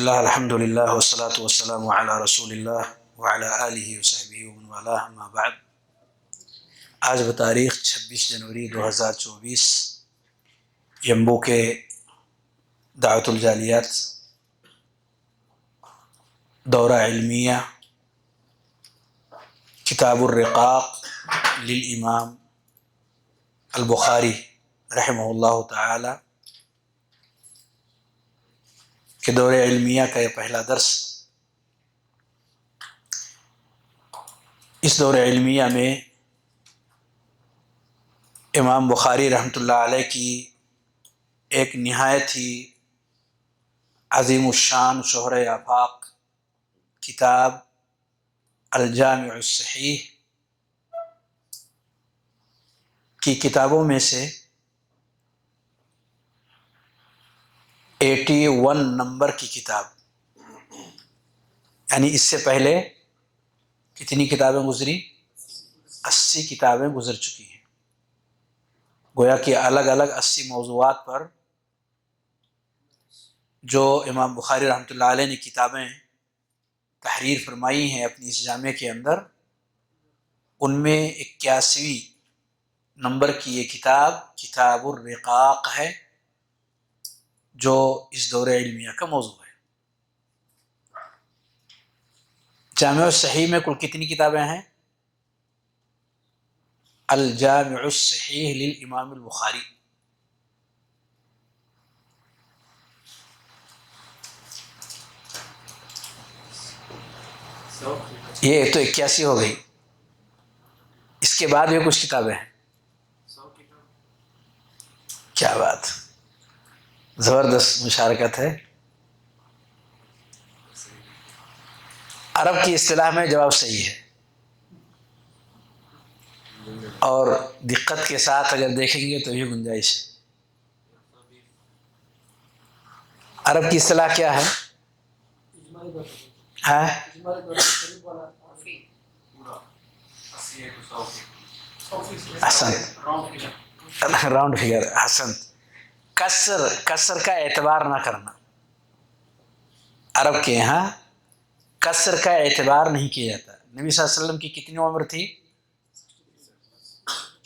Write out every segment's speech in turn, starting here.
اللہ الحمد للہ والصلاة والسلام علی رسول اللہ وعلی آلہ وصحبہ ومن والاه اما بعد۔ آج بتاریخ 26 جنوری 2024 جمبو کے دعوت الجالیات دورہ علمیہ کتاب الرقاق للامام البخاری رحمہ اللہ تعالی کہ دورہ علمیہ کا یہ پہلا درس۔ اس دورہ علمیہ میں امام بخاری رحمۃ اللہ علیہ کی ایک نہایت ہی عظیم الشان شہرہ آفاق کتاب الجامع الصحیح کی کتابوں میں سے 81 نمبر کی کتاب، یعنی اس سے پہلے کتنی کتابیں گزری؟ 80 کتابیں گزر چکی ہیں۔ گویا کہ الگ الگ 80 موضوعات پر جو امام بخاری رحمۃ اللہ علیہ نے کتابیں تحریر فرمائی ہیں اپنی اس جامع کے اندر، ان میں 81ویں نمبر کی یہ کتاب الرقاق ہے جو اس دورہ علمیہ کا موضوع ہے۔ جامع الصحیح میں کل کتنی کتابیں ہیں؟ الجامع الصحیح للامام البخاری۔ یہ تو 81 ہو گئی، اس کے بعد بھی کچھ کتابیں ہیں۔ کیا بات، زبردست مشارکت ہے۔ عرب کی اصطلاح میں جواب صحیح ہے، اور دقت کے ساتھ اگر دیکھیں گے تو یہ گنجائش ہے۔ عرب کی اصطلاح کیا ہے؟ حسن، راؤنڈ فگر، حسن۔ کسر کا اعتبار نہ کرنا، عرب کے یہاں کسر کا اعتبار نہیں کیا جاتا۔ نبی صلی اللہ علیہ وسلم کی کتنی عمر تھی؟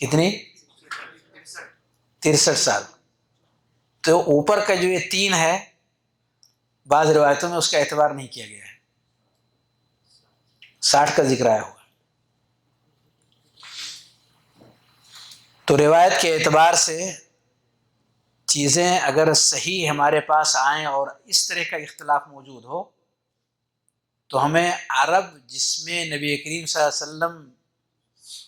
کتنی؟ 63 سال۔ تو اوپر کا جو یہ 3 ہے، بعض روایتوں میں اس کا اعتبار نہیں کیا گیا ہے، 60 کا ذکر آیا ہوا۔ تو روایت کے اعتبار سے چیزیں اگر صحیح ہمارے پاس آئیں اور اس طرح کا اختلاف موجود ہو تو ہمیں عرب جس میں نبی کریم صلی اللہ علیہ وسلم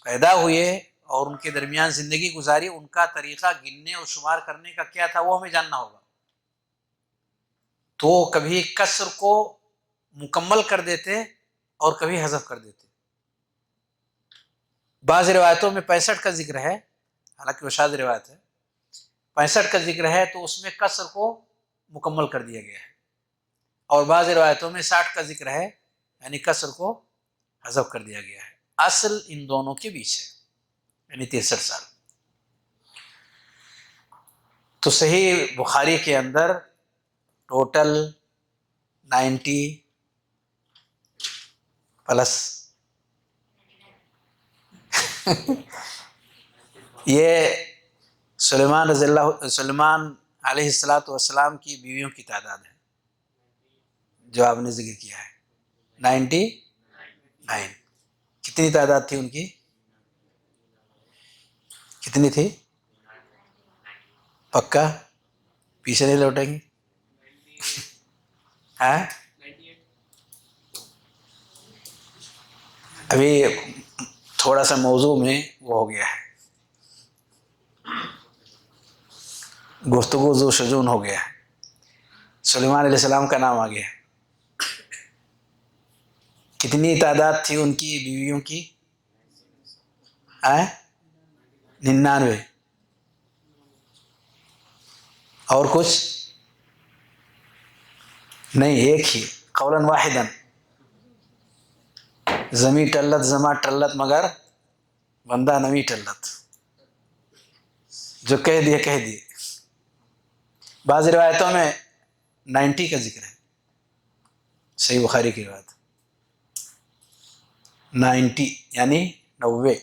پیدا ہوئے اور ان کے درمیان زندگی گزاری، ان کا طریقہ گننے اور شمار کرنے کا کیا تھا وہ ہمیں جاننا ہوگا۔ تو کبھی کسر کو مکمل کر دیتے اور کبھی حذف کر دیتے۔ بعض روایتوں میں 65 کا ذکر ہے، حالانکہ وہ شاذ روایت ہے، 65 کا ذکر ہے تو اس میں کسر کو مکمل کر دیا گیا ہے، اور بعض روایتوں میں 60 کا ذکر ہے، یعنی کسر کو حذف کر دیا گیا ہے۔ اصل ان دونوں کے بیچ ہے، یعنی 63 سال۔ تو صحیح بخاری کے اندر ٹوٹل 90 پلس یہ سلیمان علیہ السلام کی بیویوں کی تعداد ہے جو آپ نے ذکر کیا ہے، 99۔ کتنی تعداد تھی ان کی؟ کتنی تھی؟ پکا؟ پیچھے نہیں لوٹیں گے؟ ابھی تھوڑا سا موضوع میں وہ ہو گیا ہے، گفتگو ذو شجون ہو گیا ہے، سلیمان علیہ السلام کا نام آ گیا۔ کتنی تعداد تھی ان کی بیویوں کی؟ 99۔ اور کچھ نہیں، ایک ہی، قولاً واحداً، زمیں ٹلت زماں ٹلت مگر بندہ نمی ٹلت، جو کہہ دیے کہہ دیے۔ بعض روایتوں میں 90 کا ذکر ہے، صحیح بخاری کی روایت 90 یعنی 90.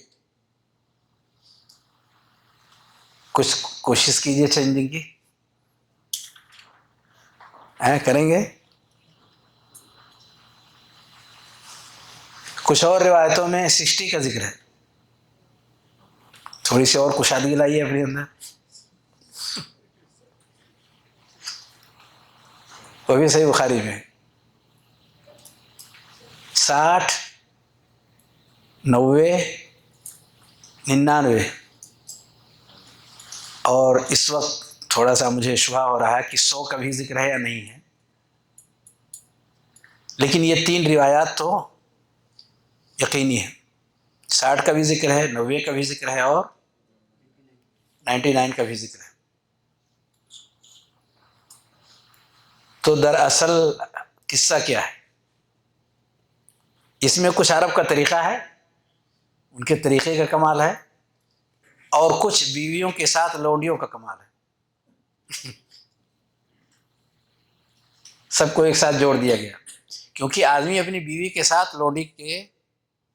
کچھ کوشش کیجیے چینجنگ کی. کریں گے. کچھ اور روایتوں میں 60 کا ذکر ہے. تھوڑی سی اور کشادگی لائیے اپنے اندر. وہ بھی صحیح بخاری میں 60 90 99. اور اس وقت تھوڑا سا مجھے شبہ ہو رہا ہے کہ 100 کا بھی ذکر ہے یا نہیں ہے، لیکن یہ 3 روایات تو یقینی ہے. 60 کا بھی ذکر ہے، 90 کا بھی ذکر ہے، اور 99 کا بھی ذکر ہے. تو دراصل قصہ کیا ہے؟ اس میں کچھ عرب کا طریقہ ہے، ان کے طریقے کا کمال ہے، اور کچھ بیویوں کے ساتھ لونڈیوں کا کمال ہے. سب کو ایک ساتھ جوڑ دیا گیا، کیونکہ آدمی اپنی بیوی کے ساتھ لونڈی کے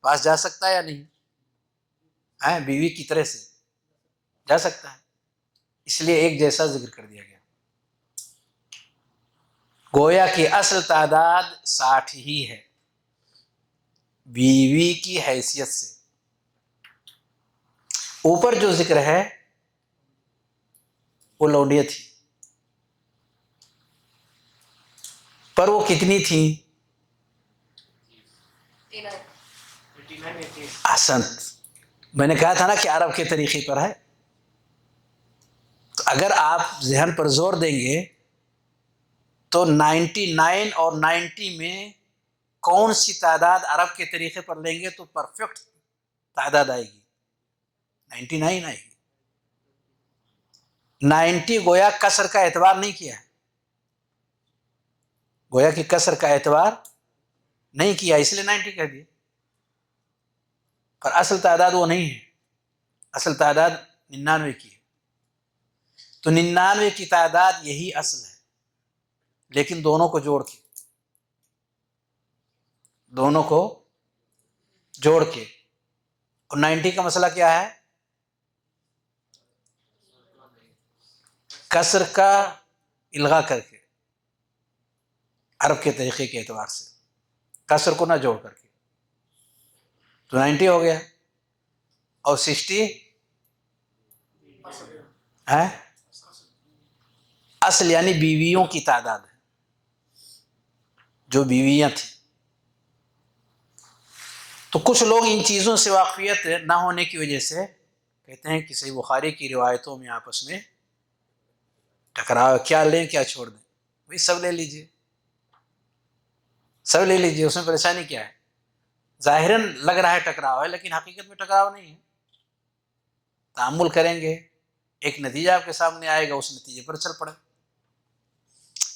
پاس جا سکتا ہے یا نہیں؟ بیوی کی طرح سے جا سکتا ہے، اس لیے ایک جیسا ذکر کر دیا گیا. گویا کی اصل تعداد 60 ہی ہے بیوی کی حیثیت سے. اوپر جو ذکر ہے وہ لونڈیاں تھی، پر وہ کتنی تھیں؟ احسنت. میں نے کہا تھا نا کہ عرب کے طریقے پر ہے. تو اگر آپ ذہن پر زور دیں گے تو 99 اور 90 میں کون سی تعداد عرب کے طریقے پر لیں گے تو پرفیکٹ تعداد آئے گی؟ 99 آئے گی. 90 گویا کسر کا اعتبار نہیں کیا ہے، گویا کہ کسر کا اعتبار نہیں کیا، اس لیے 90 کہہ دیا. پر اصل تعداد وہ نہیں ہے، اصل تعداد 99 کی ہے. تو 99 کی تعداد یہی اصل ہے، لیکن دونوں کو جوڑ کے، دونوں کو جوڑ کے. اور 90 کا مسئلہ کیا ہے؟ کسر کا الغا کر کے، عرب کے طریقے کے اعتبار سے کسر کو نہ جوڑ کر کے، تو 90 ہو گیا. اور 60 ہے اصل، یعنی بیویوں کی تعداد ہے، جو بیویاں تھیں. تو کچھ لوگ ان چیزوں سے واقفیت نہ ہونے کی وجہ سے کہتے ہیں کہ صحیح بخاری کی روایتوں میں آپس میں ٹکراؤ، کیا لیں کیا چھوڑ دیں. وہی سب لے لیجئے، سب لے لیجئے، اس میں پریشانی کیا ہے؟ ظاہراً لگ رہا ہے ٹکراؤ ہے، لیکن حقیقت میں ٹکراؤ نہیں ہے. تأمل کریں گے ایک نتیجہ آپ کے سامنے آئے گا، اس نتیجے پر چل پڑے.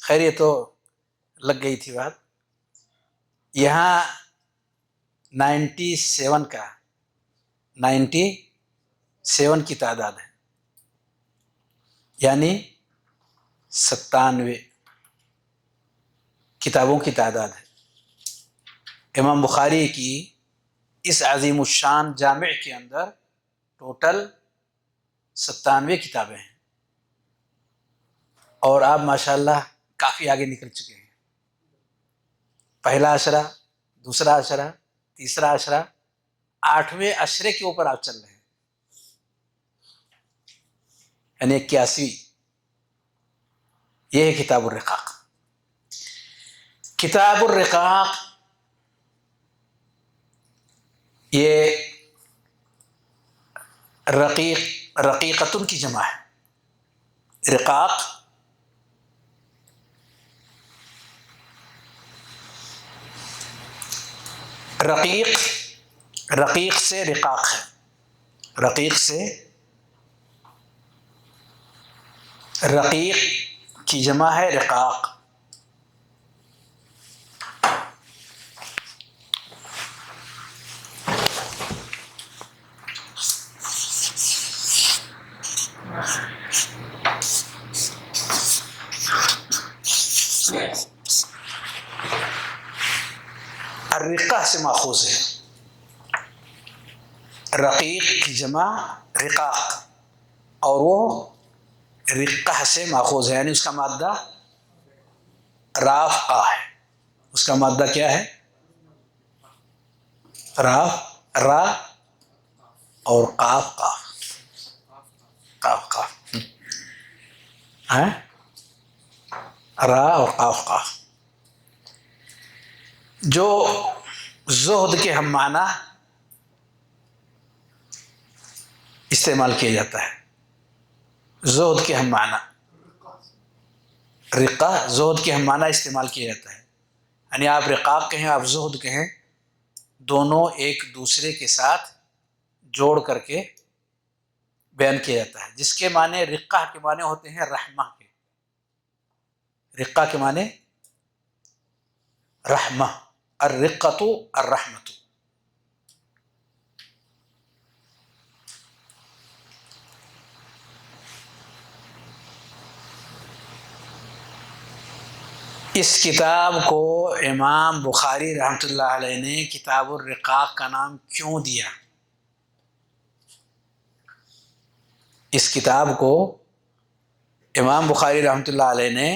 خیر یہ تو لگ گئی تھی بات. یہاں 97 کی تعداد ہے، یعنی 97 کتابوں کی تعداد ہے. امام بخاری کی اس عظیم الشان جامع کے اندر ٹوٹل 97 کتابیں ہیں، اور آپ ماشاءاللہ کافی آگے نکل چکے ہیں. پہلا عشرہ، دوسرا عشرہ، تیسرا عشرہ، 8ویں عشرے کے اوپر آپ چل رہے ہیں، یعنی 81. یہ ہے کتاب الرقاق. کتاب الرقاق یہ رقیقتن کی جمع ہے. رقاق رقیق سے رقاق ہے، رقیق سے رقیق کی جمع ہے رقاق. الرقہ سے ماخوذ ہے. رقیق کی جمع رقاق، اور وہ رقہ سے ماخوذ ہے، یعنی اس کا مادہ رافقہ ہے. اس کا مادہ کیا ہے؟ را اور قاف قاف قاف قاف ہے، را اور قاف قاف. جو زہد کے ہم معنی استعمال کیا جاتا ہے. زہد کے ہم معنی، رقہ زہد کے ہم معنی استعمال کیا جاتا ہے. یعنی آپ رقاق کہیں، آپ زہد کہیں، دونوں ایک دوسرے کے ساتھ جوڑ کر کے بیان کیا جاتا ہے. جس کے معنی رقہ کے معنی ہوتے ہیں رحمہ کے. رقہ کے معنی رحمہ، الرقۃ الرحمۃ. اس کتاب کو امام بخاری رحمۃ اللہ علیہ نے کتاب الرقاق کا نام کیوں دیا؟ اس کتاب کو امام بخاری رحمۃ اللہ علیہ نے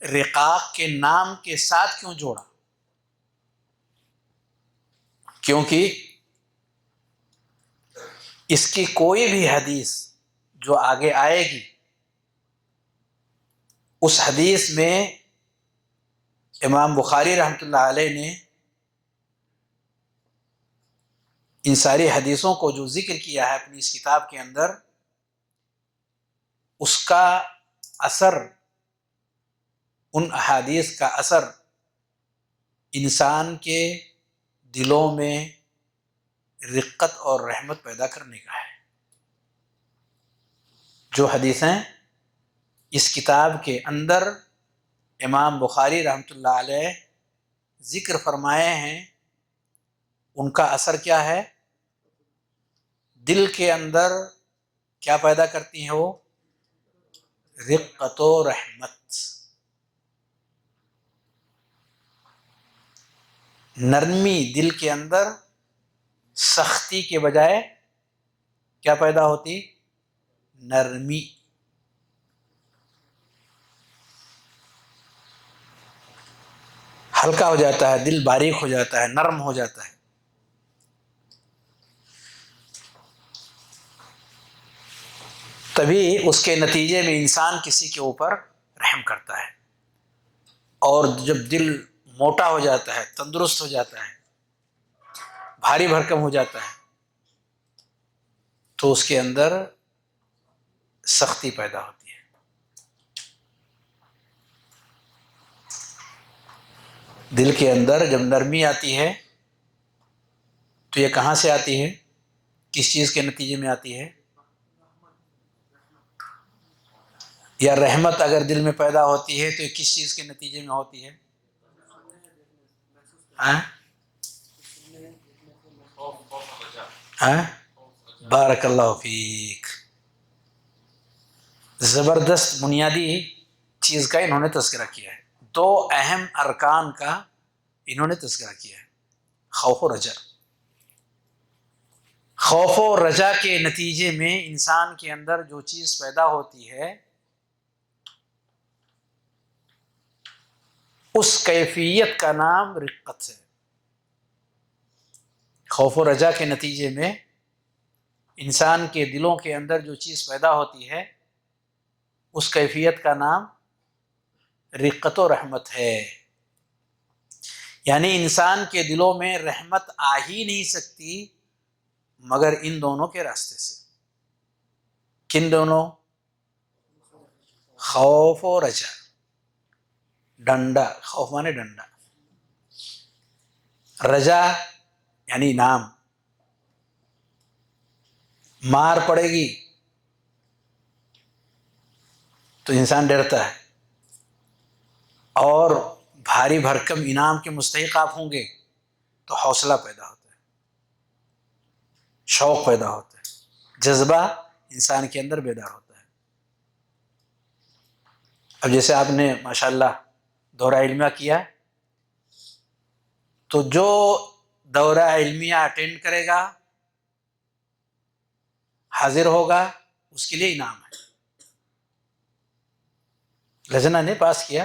رقاق کے نام کے ساتھ کیوں جوڑا؟ کیونکہ اس کی کوئی بھی حدیث جو آگے آئے گی، اس حدیث میں امام بخاری رحمۃ اللہ علیہ نے ان ساری حدیثوں کو جو ذکر کیا ہے اپنی اس کتاب کے اندر، اس کا اثر، ان احادیث کا اثر انسان کے دلوں میں رقت اور رحمت پیدا کرنے کا ہے. جو حدیثیں اس کتاب کے اندر امام بخاری رحمۃ اللہ علیہ ذکر فرمائے ہیں، ان کا اثر کیا ہے؟ دل کے اندر کیا پیدا کرتی ہیں؟ وہ رقت و رحمت. نرمی دل کے اندر، سختی کے بجائے کیا پیدا ہوتی؟ نرمی. ہلکا ہو جاتا ہے دل، باریک ہو جاتا ہے، نرم ہو جاتا ہے. تبھی اس کے نتیجے میں انسان کسی کے اوپر رحم کرتا ہے. اور جب دل موٹا ہو جاتا ہے، تندرست ہو جاتا ہے، بھاری بھرکم ہو جاتا ہے، تو اس کے اندر سختی پیدا ہوتی ہے. دل کے اندر جب نرمی آتی ہے تو یہ کہاں سے آتی ہے؟ کس چیز کے نتیجے میں آتی ہے؟ یا رحمت اگر دل میں پیدا ہوتی ہے تو یہ کس چیز کے نتیجے میں ہوتی ہے؟ بارک اللہ فیک. زبردست بنیادی چیز کا انہوں نے تذکرہ کیا ہے. دو اہم ارکان کا انہوں نے تذکرہ کیا ہے، خوف و رجا. خوف و رجا کے نتیجے میں انسان کے اندر جو چیز پیدا ہوتی ہے، اس کیفیت کا نام رقت ہے. خوف و رجا کے نتیجے میں انسان کے دلوں کے اندر جو چیز پیدا ہوتی ہے، اس کیفیت کا نام رقت و رحمت ہے. یعنی انسان کے دلوں میں رحمت آ ہی نہیں سکتی مگر ان دونوں کے راستے سے. کن دونوں؟ خوف و رجا. ڈنڈا، خوف مانے ڈنڈا، رجا یعنی نام. مار پڑے گی تو انسان ڈرتا ہے، اور بھاری بھرکم انعام کے مستحق آپ ہوں گے تو حوصلہ پیدا ہوتا ہے، شوق پیدا ہوتا ہے، جذبہ انسان کے اندر بیدار ہوتا ہے. اب جیسے آپ نے ماشاءاللہ دورہ علمیہ کیا تو جو دورہ علمیہ اٹینڈ کرے گا، حاضر ہوگا، اس کے لیے انعام ہے. لجنہ نے پاس کیا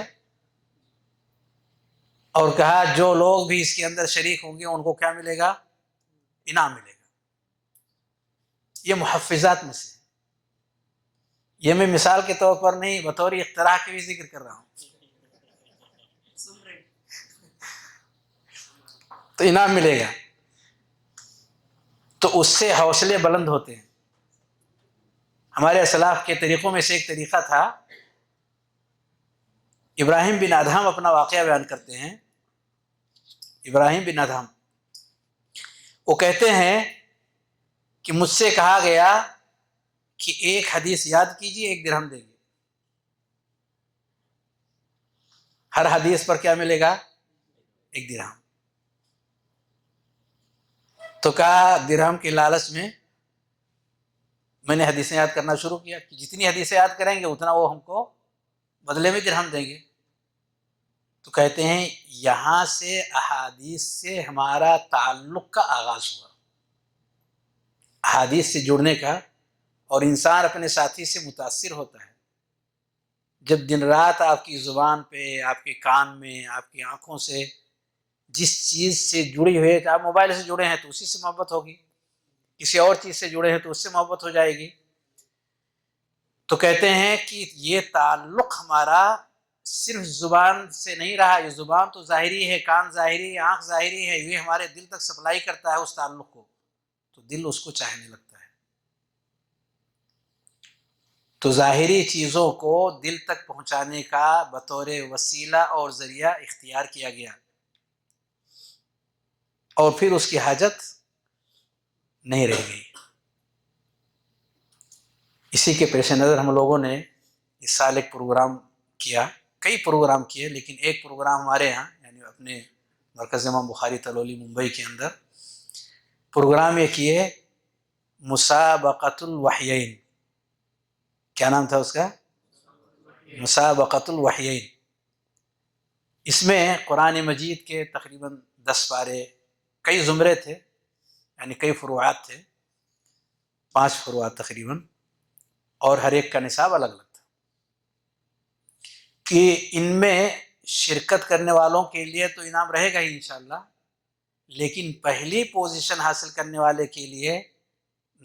اور کہا جو لوگ بھی اس کے اندر شریک ہوں گے ان کو کیا ملے گا؟ انعام ملے گا. یہ محفظات میں سے، یہ میں مثال کے طور پر نہیں، بطور اختراع کے بھی ذکر کر رہا ہوں. تو انعام ملے گا، تو اس سے حوصلے بلند ہوتے ہیں. ہمارے اسلاف کے طریقوں میں سے ایک طریقہ تھا، ابراہیم بن ادہم اپنا واقعہ بیان کرتے ہیں. ابراہیم بن ادہم وہ کہتے ہیں کہ مجھ سے کہا گیا کہ ایک حدیث یاد کیجیے، 1 درہم دیں گے. ہر حدیث پر کیا ملے گا؟ 1 درہم. تو کہا درہم کے لالچ میں نے حدیثیں یاد کرنا شروع کیا کہ جتنی حدیثیں یاد کریں گے اتنا وہ ہم کو بدلے میں درہم دیں گے. تو کہتے ہیں یہاں سے احادیث سے ہمارا تعلق کا آغاز ہوا، احادیث سے جڑنے کا. اور انسان اپنے ساتھی سے متاثر ہوتا ہے جب دن رات آپ کی زبان پہ، آپ کے کان میں، آپ کی آنکھوں سے جس چیز سے جڑی ہوئی ہے، کہ آپ موبائل سے جڑے ہیں تو اسی سے محبت ہوگی، کسی اور چیز سے جڑے ہیں تو اس سے محبت ہو جائے گی. تو کہتے ہیں کہ یہ تعلق ہمارا صرف زبان سے نہیں رہا، یہ زبان تو ظاہری ہے، کان ظاہری ہے، آنکھ ظاہری ہے، یہ ہمارے دل تک سپلائی کرتا ہے اس تعلق کو، تو دل اس کو چاہنے لگتا ہے. تو ظاہری چیزوں کو دل تک پہنچانے کا بطور وسیلہ اور ذریعہ اختیار کیا گیا، اور پھر اس کی حاجت نہیں رہ گئی. اسی کے پیش نظر ہم لوگوں نے اس سال ایک پروگرام کیا، کئی پروگرام کیے، لیکن ایک پروگرام ہمارے ہاں یعنی اپنے مرکز امام بخاری تلولی ممبئی کے اندر پروگرام یہ کیے، مسابقۃ الوحیین. کیا نام تھا اس کا؟ مسابقۃ الوحیین. اس میں قرآن مجید کے تقریباً 10 پارے، کئی زمرے تھے، یعنی کئی فروعات تھے، 5 فروعات تقریباً، اور ہر ایک کا نصاب الگ الگ تھا. کہ ان میں شرکت کرنے والوں کے لیے تو انعام رہے گا ہی انشاءاللہ، لیکن پہلی پوزیشن حاصل کرنے والے کے لیے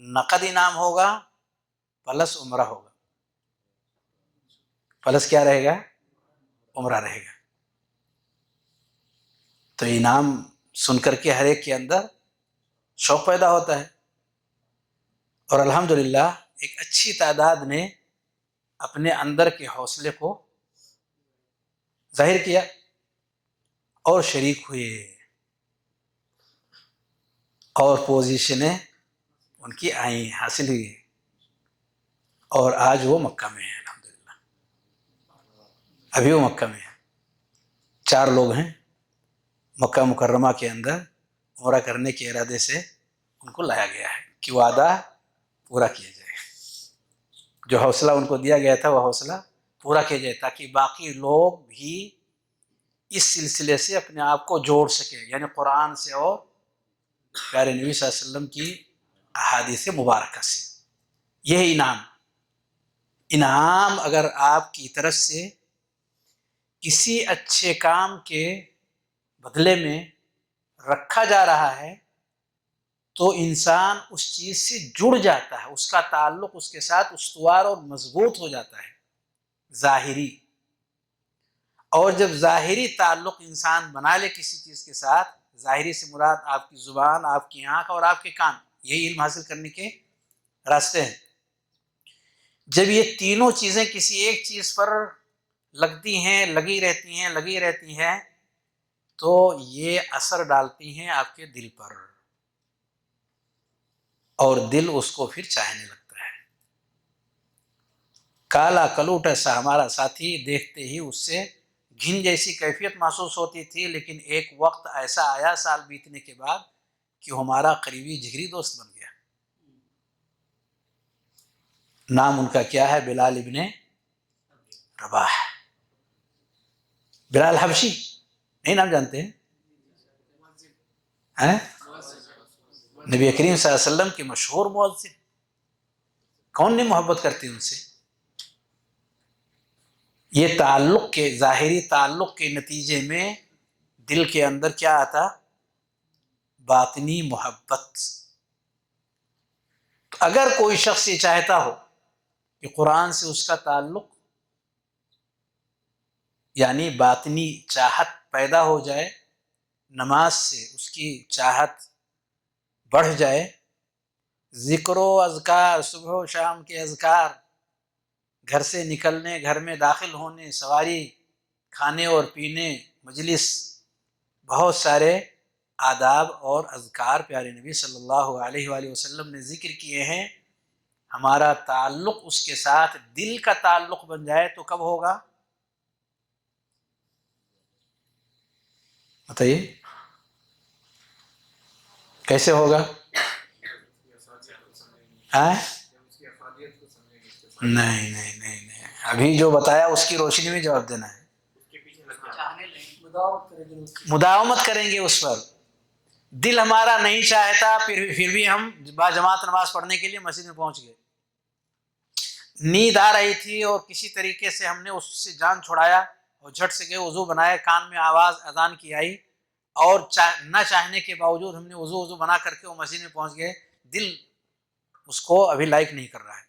نقد انعام ہوگا پلس عمرہ ہوگا. پلس کیا رہے گا؟ عمرہ رہے گا. تو انعام سن کر کے ہر ایک کے اندر شوق پیدا ہوتا ہے، اور الحمدللہ ایک اچھی تعداد نے اپنے اندر کے حوصلے کو ظاہر کیا اور شریک ہوئے، اور پوزیشنیں ان کی آئیں، حاصل ہوئی، اور آج وہ مکہ میں ہیں. الحمدللہ ابھی وہ مکہ میں ہیں. 4 لوگ ہیں مکہ مکرمہ کے اندر، عمرہ کرنے کے ارادے سے ان کو لایا گیا ہے کہ وعدہ پورا کیا جائے، جو حوصلہ ان کو دیا گیا تھا وہ حوصلہ پورا کیا جائے، تاکہ باقی لوگ بھی اس سلسلے سے اپنے آپ کو جوڑ سکے، یعنی قرآن سے اور پیارے نبی صلی اللہ علیہ وسلم کی احادیث مبارکہ سے. یہ انعام اگر آپ کی طرف سے کسی اچھے کام کے بدلے میں رکھا جا رہا ہے تو انسان اس چیز سے جڑ جاتا ہے، اس کا تعلق اس کے ساتھ استوار اور مضبوط ہو جاتا ہے ظاہری. اور جب ظاہری تعلق انسان بنا لے کسی چیز کے ساتھ، ظاہری سے مراد آپ کی زبان، آپ کی آنکھ اور آپ کے کان، یہی علم حاصل کرنے کے راستے ہیں. جب یہ تینوں چیزیں کسی ایک چیز پر لگتی ہیں، لگی رہتی ہیں تو یہ اثر ڈالتی ہیں آپ کے دل پر، اور دل اس کو پھر چاہنے لگتا ہے. کالا کلوٹا سا ہمارا ساتھی دیکھتے ہی اس سے گھن جیسی کیفیت محسوس ہوتی تھی، لیکن ایک وقت ایسا آیا سال بیتنے کے بعد کہ ہمارا قریبی جگری دوست بن گیا. نام ان کا کیا ہے؟ بلال ابن رباح. بلال حبشی نہیں نام جانتے ہیں؟ ہیں؟ نبی کریم صلی اللہ علیہ وسلم کے مشہور مؤذن، کون نہیں محبت کرتی ان سے؟ یہ تعلق کے، ظاہری تعلق کے نتیجے میں دل کے اندر کیا آتا؟ باطنی محبت۔ تو اگر کوئی شخص یہ چاہتا ہو کہ قرآن سے اس کا تعلق یعنی باطنی چاہت پیدا ہو جائے، نماز سے اس کی چاہت بڑھ جائے، ذکر و اذکار، صبح و شام کے اذکار، گھر سے نکلنے، گھر میں داخل ہونے، سواری، کھانے اور پینے، مجلس، بہت سارے آداب اور اذکار پیارے نبی صلی اللہ علیہ وآلہ وسلم نے ذکر کیے ہیں۔ ہمارا تعلق اس کے ساتھ دل کا تعلق بن جائے تو کب ہوگا؟ بتائیے کیسے ہوگا؟ نہیں نہیں نہیں نہیں، ابھی جو بتایا اس کی روشنی میں جواب دینا ہے۔ مداومت کریں گے اس پر، دل ہمارا نہیں چاہتا پھر بھی ہم با جماعت نماز پڑھنے کے لیے مسجد میں پہنچ گئے، نیند آ رہی تھی اور کسی طریقے سے ہم نے اس سے جان چھڑایا اور جھٹ سے گئے، وضو بنایا، کان میں آواز اذان کی آئی اور نہ چاہنے کے باوجود ہم نے وضو بنا کر کے وہ مسجد میں پہنچ گئے، دل اس کو ابھی لائک نہیں کر رہا ہے۔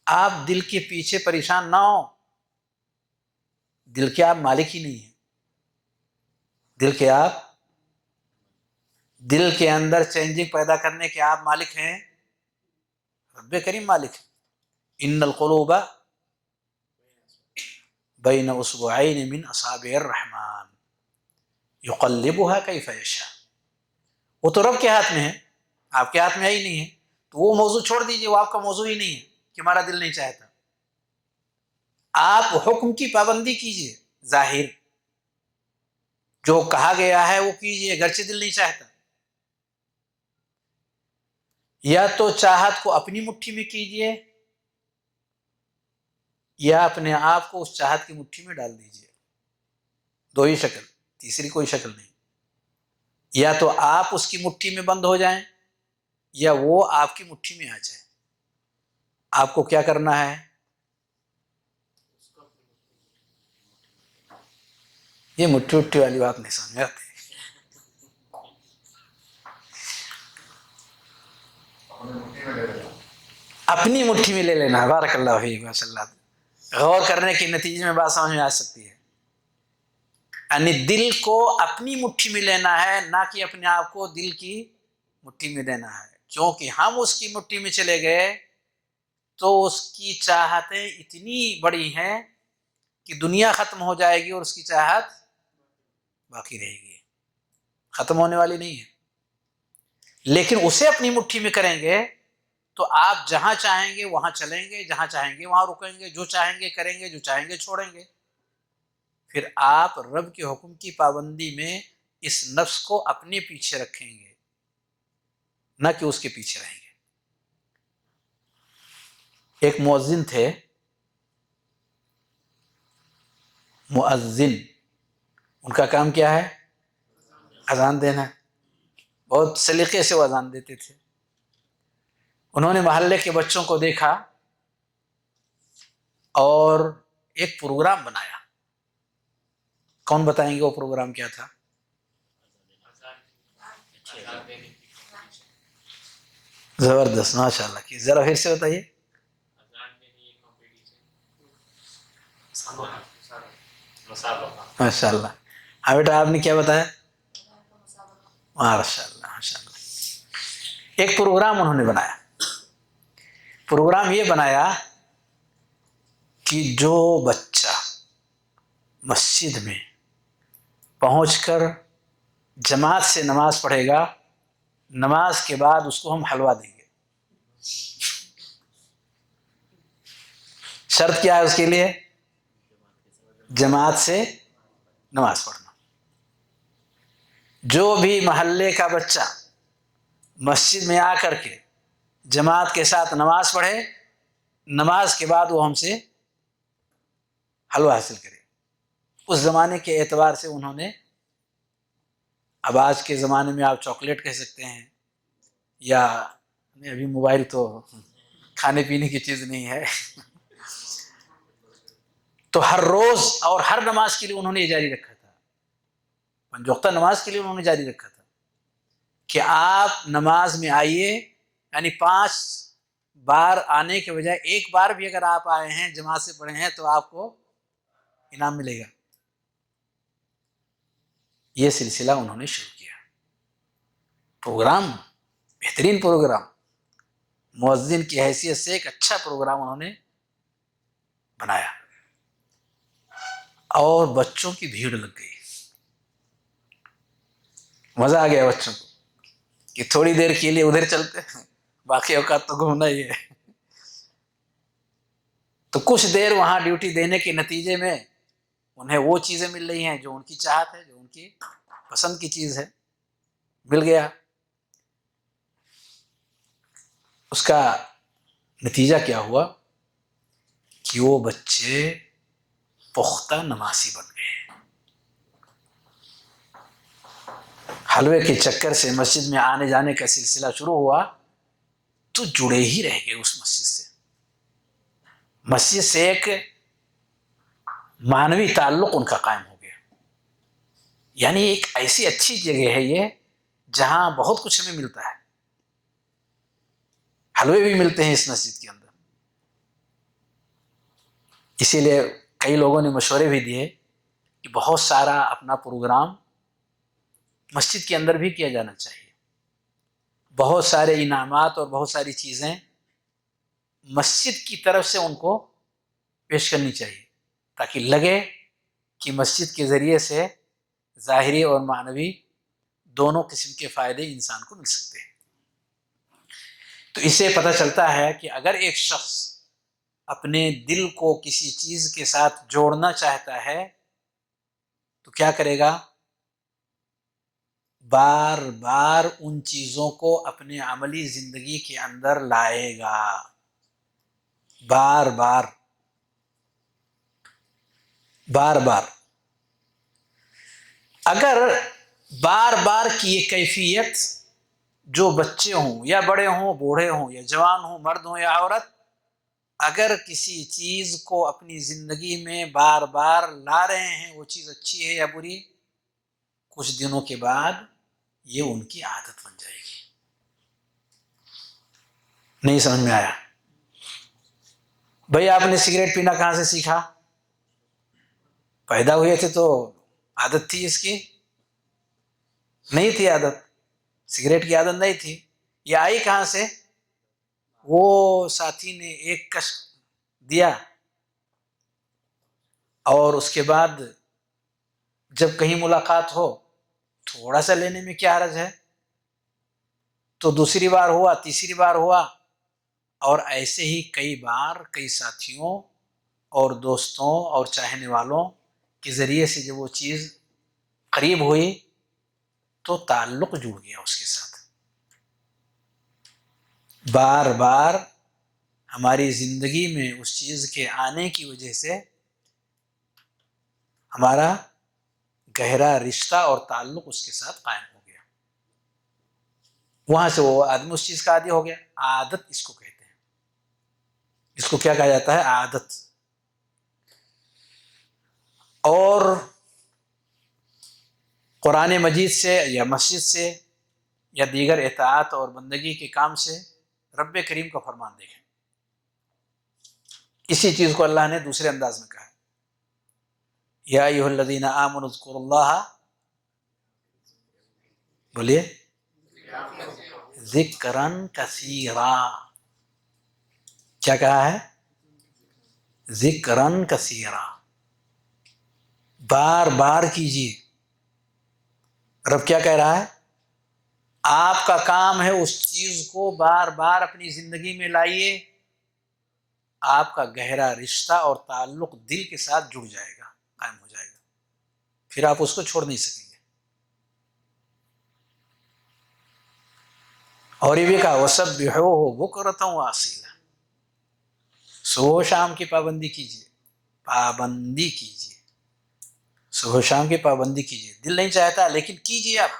آپ دل کے پیچھے پریشان نہ ہو، دل کے آپ مالک ہی نہیں ہیں، دل کے اندر چینجنگ پیدا کرنے کے آپ مالک ہیں، رب کریم مالک ہے۔ ان القلوب بین اصبعین من اصابع الرحمن یقلبها کیف یشاء۔ وہ تو رب کے ہاتھ میں ہے، آپ کے ہاتھ میں ہی نہیں ہے، تو وہ موضوع چھوڑ دیجئے، وہ آپ کا موضوع ہی نہیں ہے کہ ہمارا دل نہیں چاہتا۔ آپ حکم کی پابندی کیجئے، ظاہر جو کہا گیا ہے وہ کیجئے، گرچہ دل نہیں چاہتا۔ یا تو چاہت کو اپنی مٹھی میں کیجئے یا اپنے آپ کو اس چاہت کی مٹھی میں ڈال دیجئے، دو ہی شکل، تیسری کوئی شکل نہیں۔ یا تو آپ اس کی مٹھی میں بند ہو جائیں یا وہ آپ کی مٹھی میں آ جائے۔ آپ کو کیا کرنا ہے؟ یہ مٹھی اٹھی والی بات نہیں سمجھ میں آتی، اپنی مٹھی میں لے لینا۔ بارک اللہ فیک، ماشاء اللہ، غور کرنے کے نتیجے میں بات سمجھ میں آ سکتی ہے۔ یعنی دل کو اپنی مٹھی میں لینا ہے، نہ کہ اپنے آپ کو دل کی مٹھی میں لینا ہے، کیونکہ ہم اس کی مٹھی میں چلے گئے تو اس کی چاہتیں اتنی بڑی ہیں کہ دنیا ختم ہو جائے گی اور اس کی چاہت باقی رہے گی، ختم ہونے والی نہیں ہے۔ لیکن اسے اپنی مٹھی میں کریں گے تو آپ جہاں چاہیں گے وہاں چلیں گے، جہاں چاہیں گے وہاں رکیں گے، جو چاہیں گے کریں گے، جو چاہیں گے چھوڑیں گے۔ پھر آپ رب کے حکم کی پابندی میں اس نفس کو اپنے پیچھے رکھیں گے، نہ کہ اس کے پیچھے رہیں گے۔ ایک مؤذن تھے، مؤذن، ان کا کام کیا ہے؟ اذان دینا۔ بہت سلیقے سے وہ اذان دیتے تھے۔ انہوں نے محلے کے بچوں کو دیکھا اور ایک پروگرام بنایا۔ کون بتائیں گے وہ پروگرام کیا تھا؟ زبردست، ماشاء اللہ کی، ذرا پھر سے بتائیے۔ ماشاء اللہ، ہاں بیٹا آپ نے کیا بتایا؟ ماشاء اللہ ماشاء اللہ۔ ایک پروگرام انہوں نے بنایا، پروگرام یہ بنایا کہ جو بچہ مسجد میں پہنچ کر جماعت سے نماز پڑھے گا، نماز کے بعد اس کو ہم حلوہ دیں گے۔ شرط کیا ہے اس کے لیے؟ جماعت سے نماز پڑھنا۔ جو بھی محلے کا بچہ مسجد میں آ کر کے جماعت کے ساتھ نماز پڑھے، نماز کے بعد وہ ہم سے حلوہ حاصل کرے۔ اس زمانے کے اعتبار سے انہوں نے اب آج کے زمانے میں آپ چاکلیٹ کہہ سکتے ہیں، یا ابھی موبائل تو کھانے پینے کی چیز نہیں ہے تو ہر روز اور ہر نماز کے لیے انہوں نے یہ جاری رکھا تھا، پنج وقتہ نماز کے لیے انہوں نے جاری رکھا تھا کہ آپ نماز میں آئیے، یعنی 5 بار آنے کے بجائے 1 بار بھی اگر آپ آئے ہیں، جماعت سے پڑھے ہیں، تو آپ کو انعام ملے گا۔ یہ سلسلہ انہوں نے شروع کیا، پروگرام، بہترین پروگرام، مؤذن کی حیثیت سے ایک اچھا پروگرام انہوں نے بنایا، اور بچوں کی بھیڑ لگ گئی، مزہ آ گیا بچوں کو کہ تھوڑی دیر کے لیے ادھر چلتے ہیں، باقی اوقات تو گھومنا ہی ہے۔ تو کچھ دیر وہاں ڈیوٹی دینے کے نتیجے میں انہیں وہ چیزیں مل رہی ہیں جو ان کی چاہت ہے، جو ان کی پسند کی چیز ہے، مل گیا۔ اس کا نتیجہ کیا ہوا کہ وہ بچے پختہ نمازی بن گئے، حلوے کے چکر سے مسجد میں آنے جانے کا سلسلہ شروع ہوا تو جڑے ہی رہ گئے اس مسجد سے، مسجد سے ایک معنوی تعلق ان کا قائم ہو گیا۔ یعنی ایک ایسی اچھی جگہ ہے یہ جہاں بہت کچھ ہمیں ملتا ہے، حلوے بھی ملتے ہیں اس مسجد کے اندر۔ اسی لیے کئی لوگوں نے مشورے بھی دیے کہ بہت سارا اپنا پروگرام مسجد کے اندر بھی کیا جانا چاہیے، بہت سارے انعامات اور بہت ساری چیزیں مسجد کی طرف سے ان کو پیش کرنی چاہیے، تاکہ لگے کہ مسجد کے ذریعے سے ظاہری اور معنوی دونوں قسم کے فائدے انسان کو مل سکتے ہیں۔ تو اس سے پتہ چلتا ہے کہ اگر ایک شخص اپنے دل کو کسی چیز کے ساتھ جوڑنا چاہتا ہے تو کیا کرے گا؟ بار بار ان چیزوں کو اپنے عملی زندگی کے اندر لائے گا، بار بار بار بار۔ اگر بار بار کی یہ کیفیت جو بچے ہوں یا بڑے ہوں، بوڑھے ہوں یا جوان ہوں، مرد ہوں یا عورت، اگر کسی چیز کو اپنی زندگی میں بار بار لا رہے ہیں، وہ چیز اچھی ہے یا بری، کچھ دنوں کے بعد یہ ان کی عادت بن جائے گی۔ نہیں سمجھ میں آیا؟ بھئی آپ نے سگریٹ پینا کہاں سے سیکھا؟ پیدا ہوئے تھے تو عادت تھی اس کی؟ نہیں تھی عادت، سگریٹ کی عادت نہیں تھی، یہ آئی کہاں سے؟ وہ ساتھی نے ایک کش دیا، اور اس کے بعد جب کہیں ملاقات ہو تھوڑا سا لینے میں کیا حرج ہے، تو دوسری بار ہوا، تیسری بار ہوا، اور ایسے ہی کئی بار کئی ساتھیوں اور دوستوں اور چاہنے والوں کے ذریعے سے جب وہ چیز قریب ہوئی تو تعلق جڑ گیا اس کے ساتھ۔ بار بار ہماری زندگی میں اس چیز کے آنے کی وجہ سے ہمارا گہرا رشتہ اور تعلق اس کے ساتھ قائم ہو گیا، وہاں سے وہ آدمی اس چیز کا عادی ہو گیا۔ عادت اس کو کہتے ہیں، اس کو کیا کہا جاتا ہے؟ عادت۔ اور قرآن مجید سے یا مسجد سے یا دیگر اطاعت اور بندگی کے کام سے رب کریم کا فرمان دیکھیں، اسی چیز کو اللہ نے دوسرے انداز میں کہا، یا ایھا الذین آمنوا اذکروا اللہ، بولیے، ذکرًا کثیرا، کیا کہا ہے؟ ذکرًا کثیرا، بار بار کیجیے۔ رب کیا کہہ رہا ہے؟ آپ کا کام ہے اس چیز کو بار بار اپنی زندگی میں لائیے، آپ کا گہرا رشتہ اور تعلق دل کے ساتھ جڑ جائے گا، قائم ہو جائے گا، پھر آپ اس کو چھوڑ نہیں سکیں گے۔ اور یہ بھی کہا وَسَبِّحُوهُ بُكْرَةً وَأَصِيلًا، صبح و شام کی پابندی کیجیے، پابندی کیجیے، صبح و شام کی پابندی کیجیے، دل نہیں چاہتا لیکن کیجیے آپ۔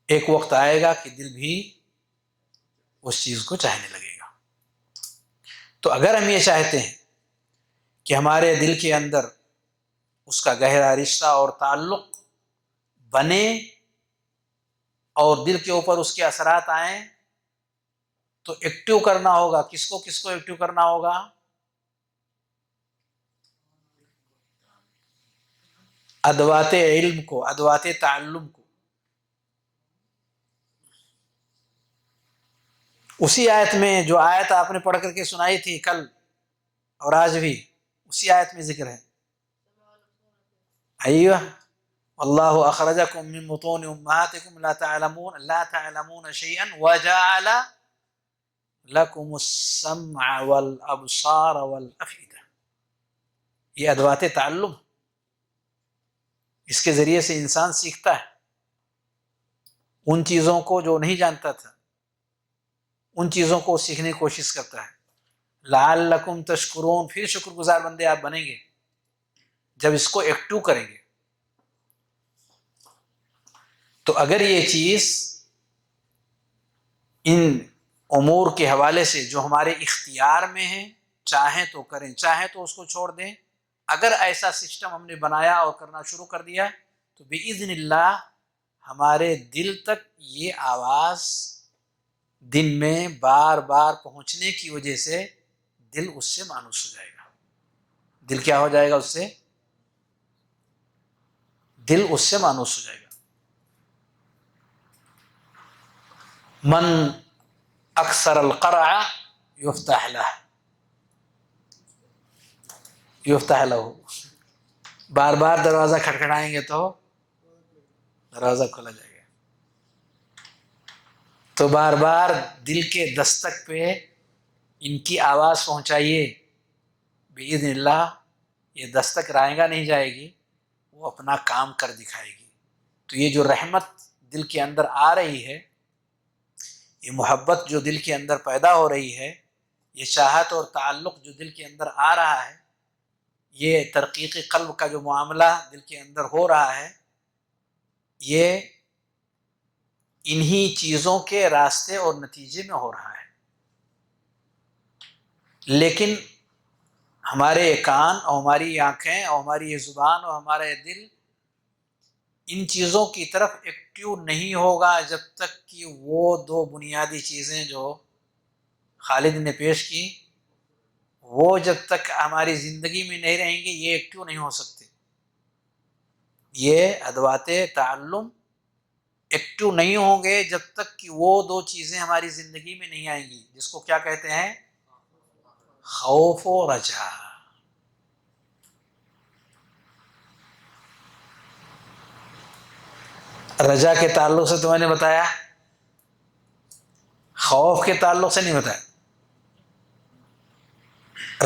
ایک وقت آئے گا کہ دل بھی اس چیز کو چاہنے لگے گا۔ تو اگر ہم یہ چاہتے ہیں کہ ہمارے دل کے اندر اس کا گہرا رشتہ اور تعلق بنے اور دل کے اوپر اس کے اثرات آئیں، تو ایکٹیو کرنا ہوگا۔ کس کو ایکٹیو کرنا ہوگا؟ ادوات علم کو، ادوات تعلم کو۔ اسی آیت میں جو آیت آپ نے پڑھ کر کے سنائی تھی کل اور آج بھی، اسی آیت میں ذکر ہے۔ ایوہ، واللہ اخرجکم من بطون امہاتکم لا تعلمون شیئا وجعل لکم السمع والابصار والافئدہ۔ یہ ادوات تعلم، اس کے ذریعے سے انسان سیکھتا ہے ان چیزوں کو جو نہیں جانتا تھا، ان چیزوں کو سیکھنے کی کوشش کرتا ہے۔ لعلکم تشکرون، پھر شکر گزار بندے آپ بنیں گے جب اس کو ایکٹو کریں گے۔ تو اگر یہ چیز ان امور کے حوالے سے جو ہمارے اختیار میں ہیں، چاہیں تو کریں، چاہیں تو اس کو چھوڑ دیں، اگر ایسا سسٹم ہم نے بنایا اور کرنا شروع کر دیا تو باذن اللہ ہمارے دل تک یہ آواز دن میں بار بار پہنچنے کی وجہ سے دل اس سے مانوس ہو جائے گا۔ دل کیا ہو جائے گا؟ اس سے دل اس سے مانوس ہو جائے گا۔ من اکثر القرع یفتح لہ، بار بار دروازہ کھٹکھٹائیں گے تو دروازہ کھولا جائے گا۔ تو بار بار دل کے دستک پہ ان کی آواز پہنچائیے، باذن اللہ یہ دستک رائے گا نہیں جائے گی، وہ اپنا کام کر دکھائے گی۔ تو یہ جو رحمت دل کے اندر آ رہی ہے، یہ محبت جو دل کے اندر پیدا ہو رہی ہے، یہ چاہت اور تعلق جو دل کے اندر آ رہا ہے، یہ ترقیق قلب کا جو معاملہ دل کے اندر ہو رہا ہے، یہ انہی چیزوں کے راستے اور نتیجے میں ہو رہا ہے۔ لیکن ہمارے کان اور ہماری آنکھیں اور ہماری یہ زبان اور ہمارا یہ دل ان چیزوں کی طرف ایکٹیو نہیں ہوگا جب تک کہ وہ دو بنیادی چیزیں جو خالد نے پیش کی، وہ جب تک ہماری زندگی میں نہیں رہیں گی، یہ ایکٹیو نہیں ہو سکتے۔ یہ ادوات تعلم ایکٹیو نہیں ہوں گے جب تک کہ وہ دو چیزیں ہماری زندگی میں نہیں آئیں گی، جس کو کیا کہتے ہیں؟ خوف و رجا۔ رجا کے تعلق سے تو میں نے بتایا، خوف کے تعلق سے نہیں بتایا۔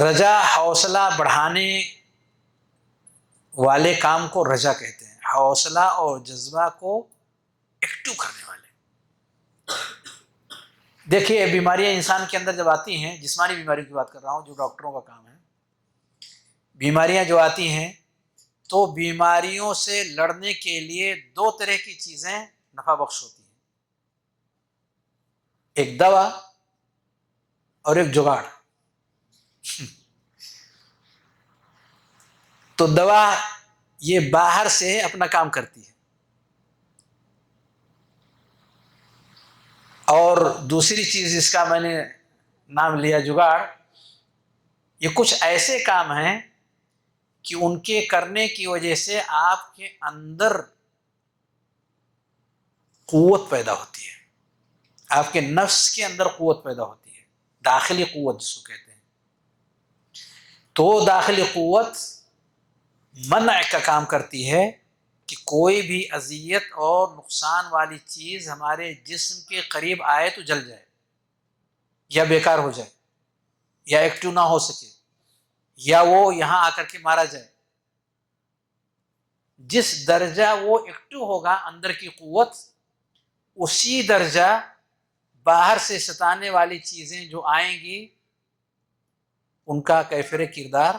رجا حوصلہ بڑھانے والے کام کو رجا کہتے ہیں، حوصلہ اور جذبہ کو ایکٹیو کرنے والے۔ دیکھیے بیماریاں انسان کے اندر جب آتی ہیں، جسمانی بیماری کی بات کر رہا ہوں جو ڈاکٹروں کا کام ہے، بیماریاں جو آتی ہیں تو بیماریوں سے لڑنے کے لیے دو طرح کی چیزیں نفع بخش ہوتی ہیں، ایک دوا اور ایک جگاڑ۔ تو دوا یہ باہر سے اپنا کام کرتی ہے، اور دوسری چیز جس کا میں نے نام لیا جگاڑ، یہ کچھ ایسے کام ہیں کہ ان کے کرنے کی وجہ سے آپ کے اندر قوت پیدا ہوتی ہے، آپ کے نفس کے اندر قوت پیدا ہوتی ہے، داخلی قوت جس کو کہتے ہیں۔ تو داخلی قوت منع کا کام کرتی ہے کہ کوئی بھی اذیت اور نقصان والی چیز ہمارے جسم کے قریب آئے تو جل جائے یا بیکار ہو جائے یا ایکٹیو نہ ہو سکے یا وہ یہاں آ کر کے مارا جائے۔ جس درجہ وہ ایکٹیو ہوگا اندر کی قوت، اسی درجہ باہر سے ستانے والی چیزیں جو آئیں گی ان کا کیفر کردار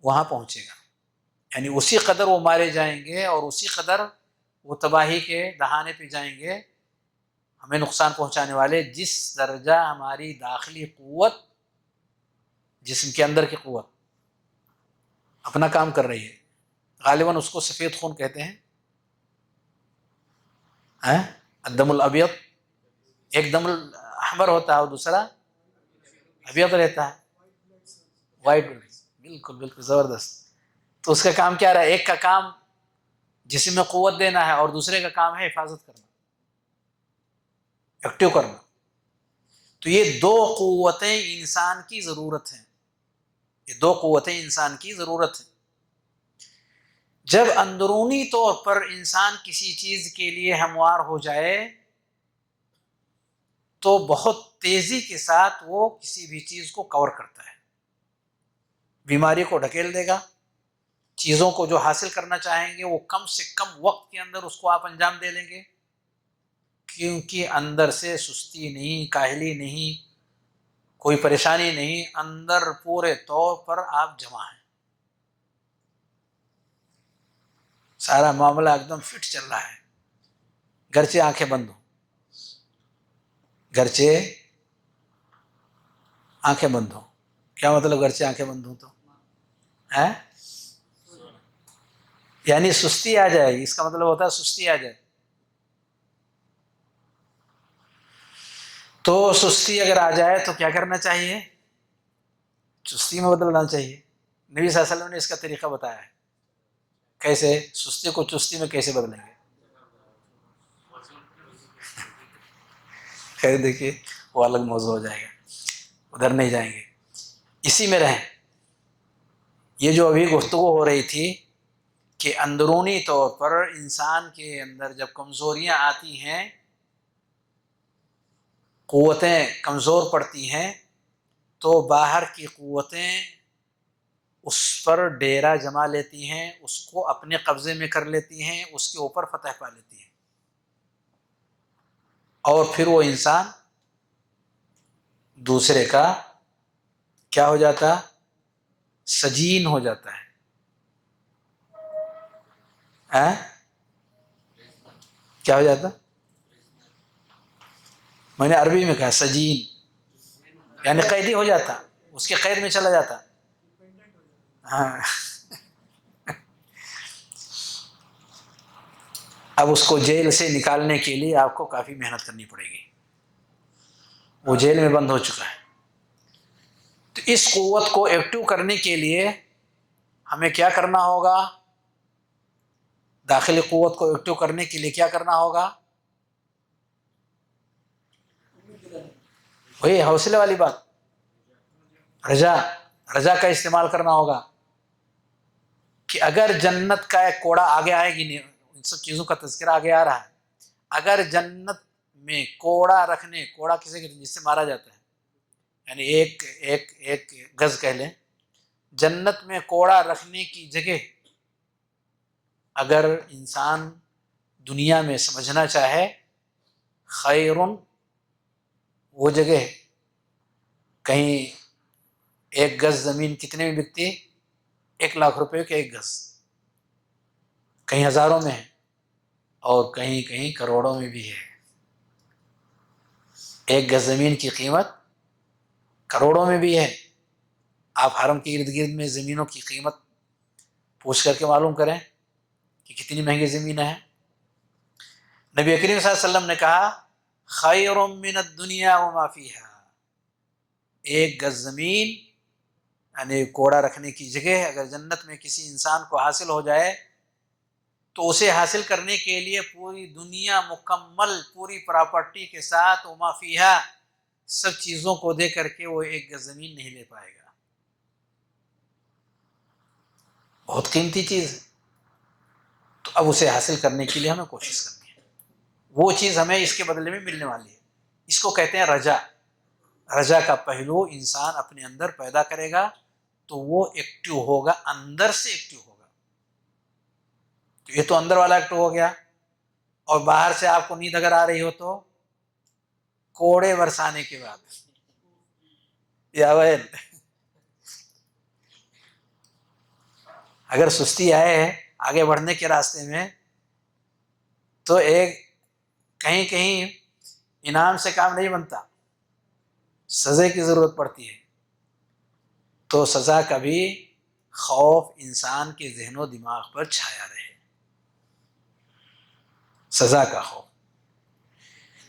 وہاں پہنچے گا، یعنی اسی قدر وہ مارے جائیں گے اور اسی قدر وہ تباہی کے دہانے پہ جائیں گے، ہمیں نقصان پہنچانے والے. جس درجہ ہماری داخلی قوت، جسم کے اندر کی قوت اپنا کام کر رہی ہے، غالباً اس کو سفید خون کہتے ہیں. الدم الابیض، ایک دم احمر ہوتا ہے اور دوسرا ابیض رہتا ہے، وائٹ. بالکل بالکل زبردست. تو اس کا کام کیا رہا ہے؟ ایک کا کام جسم میں قوت دینا ہے اور دوسرے کا کام ہے حفاظت کرنا، ایکٹیو کرنا. تو یہ دو قوتیں انسان کی ضرورت ہیں، یہ دو قوتیں انسان کی ضرورت ہیں. جب اندرونی طور پر انسان کسی چیز کے لیے ہموار ہو جائے تو بہت تیزی کے ساتھ وہ کسی بھی چیز کو کور کرتا ہے، بیماری کو ڈھکیل دے گا. چیزوں کو جو حاصل کرنا چاہیں گے وہ کم سے کم وقت کے اندر اس کو آپ انجام دے لیں گے، کیونکہ اندر سے سستی نہیں، کاہلی نہیں، کوئی پریشانی نہیں، اندر پورے طور پر آپ جمع ہیں، سارا معاملہ ایک دم فٹ چل رہا ہے. گرچہ آنکھیں بند ہوں، گرچہ آنکھیں بند ہوں. کیا مطلب گرچہ آنکھیں بند ہوں؟ تو یعنی سستی آ جائے، اس کا مطلب ہوتا ہے سستی آ جائے. تو سستی اگر آ جائے تو کیا کرنا چاہیے؟ سستی میں بدلنا چاہیے. نبی صلی اللہ علیہ وسلم نے اس کا طریقہ بتایا ہے، کیسے سستی کو چستی میں کیسے بدلیں گے. خیر دیکھیے وہ الگ موضوع ہو جائے گا، ادھر نہیں جائیں گے، اسی میں رہیں. یہ جو ابھی گفتگو ہو رہی تھی کہ اندرونی طور پر انسان کے اندر جب کمزوریاں آتی ہیں، قوتیں کمزور پڑتی ہیں، تو باہر کی قوتیں اس پر ڈیرا جما لیتی ہیں، اس کو اپنے قبضے میں کر لیتی ہیں، اس کے اوپر فتح پا لیتی ہیں، اور پھر وہ انسان دوسرے کا کیا ہو جاتا؟ سجین ہو جاتا ہے. کیا ہو جاتا؟ میں نے عربی میں کہا سجین، یعنی قیدی ہو جاتا، اس کے قید میں چلا جاتا. ہاں. اب اس کو جیل سے نکالنے کے لیے آپ کو کافی محنت کرنی پڑے گی، وہ جیل میں بند ہو چکا ہے. تو اس قوت کو ایکٹیو کرنے کے لیے ہمیں کیا کرنا ہوگا؟ داخلی قوت کو ایکٹیو کرنے کے لیے کیا کرنا ہوگا؟ وہی حوصلے والی بات، رجا. رجا کا استعمال کرنا ہوگا کہ اگر جنت کا ایک کوڑا آگے آئے گی، نہیں ان سب چیزوں کا تذکرہ آگے آ رہا ہے، اگر جنت میں کوڑا رکھنے، کوڑا کسے کہتے ہیں؟ جس سے مارا جاتا ہے، یعنی ایک گز کہہ لیں، جنت میں کوڑا رکھنے کی جگہ اگر انسان دنیا میں سمجھنا چاہے خیرن، وہ جگہ کہیں ایک گز زمین کتنے میں بکتی ہے؟ 1,00,000 روپے کے ایک گز، کہیں ہزاروں میں ہے اور کہیں کہیں کروڑوں میں بھی ہے. ایک گز زمین کی قیمت کروڑوں میں بھی ہے. آپ حرم کے ارد گرد میں زمینوں کی قیمت پوچھ کر کے معلوم کریں کہ کتنی مہنگی زمینیں ہیں. نبی کریم صلی اللہ علیہ وسلم نے کہا خیر من الدنیا وما فیہا، ایک گز زمین یعنی کوڑا رکھنے کی جگہ اگر جنت میں کسی انسان کو حاصل ہو جائے تو اسے حاصل کرنے کے لیے پوری دنیا مکمل پوری پراپرٹی کے ساتھ وما فیہا سب چیزوں کو دے کر کے وہ ایک گز زمین نہیں لے پائے گا. بہت قیمتی چیز ہے. تو اب اسے حاصل کرنے کے لیے ہمیں کوشش کرنی ہے، وہ چیز ہمیں اس کے بدلے میں ملنے والی ہے. اس کو کہتے ہیں رجا. رجا کا پہلو انسان اپنے اندر پیدا کرے گا تو وہ ایکٹیو ہوگا، اندر سے ایکٹیو ہوگا. تو یہ تو اندر والا ایکٹیو ہو گیا، اور باہر سے آپ کو نیند اگر آ رہی ہو تو کوڑے برسانے کے بعد یا ویل اگر سستی آئے آگے بڑھنے کے راستے میں تو ایک کہیں کہیں انعام سے کام نہیں بنتا، سزا کی ضرورت پڑتی ہے. تو سزا کا بھی خوف انسان کے ذہن و دماغ پر چھایا رہے، سزا کا خوف.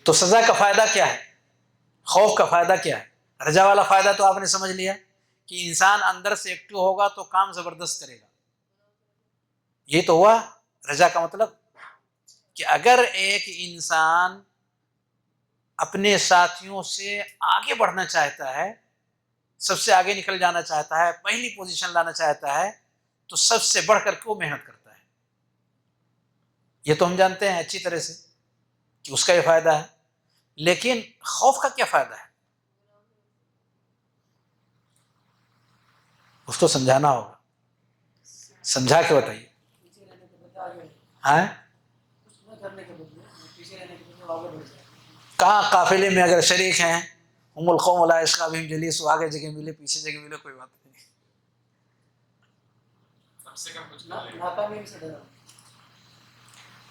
تو سزا کا فائدہ کیا ہے، خوف کا فائدہ کیا ہے؟ رجا والا فائدہ تو آپ نے سمجھ لیا کہ انسان اندر سے ایکٹیو ہوگا تو کام زبردست کرے گا. یہ تو ہوا رجا کا مطلب کہ اگر ایک انسان اپنے ساتھیوں سے آگے بڑھنا چاہتا ہے، سب سے آگے نکل جانا چاہتا ہے، پہلی پوزیشن لانا چاہتا ہے، تو سب سے بڑھ کر کے وہ محنت کرتا ہے. یہ تو ہم جانتے ہیں اچھی طرح سے کہ اس کا یہ فائدہ ہے. لیکن خوف کا کیا فائدہ ہے، اس کو سمجھانا ہوگا. سمجھا کے بتائیے. ہاں کہاں قافلے میں اگر شریک ہیں، ہم القوم لا یشقی بہم جلیس، آگے جگہ ملے پیچھے جگہ ملے کوئی بات نہیں.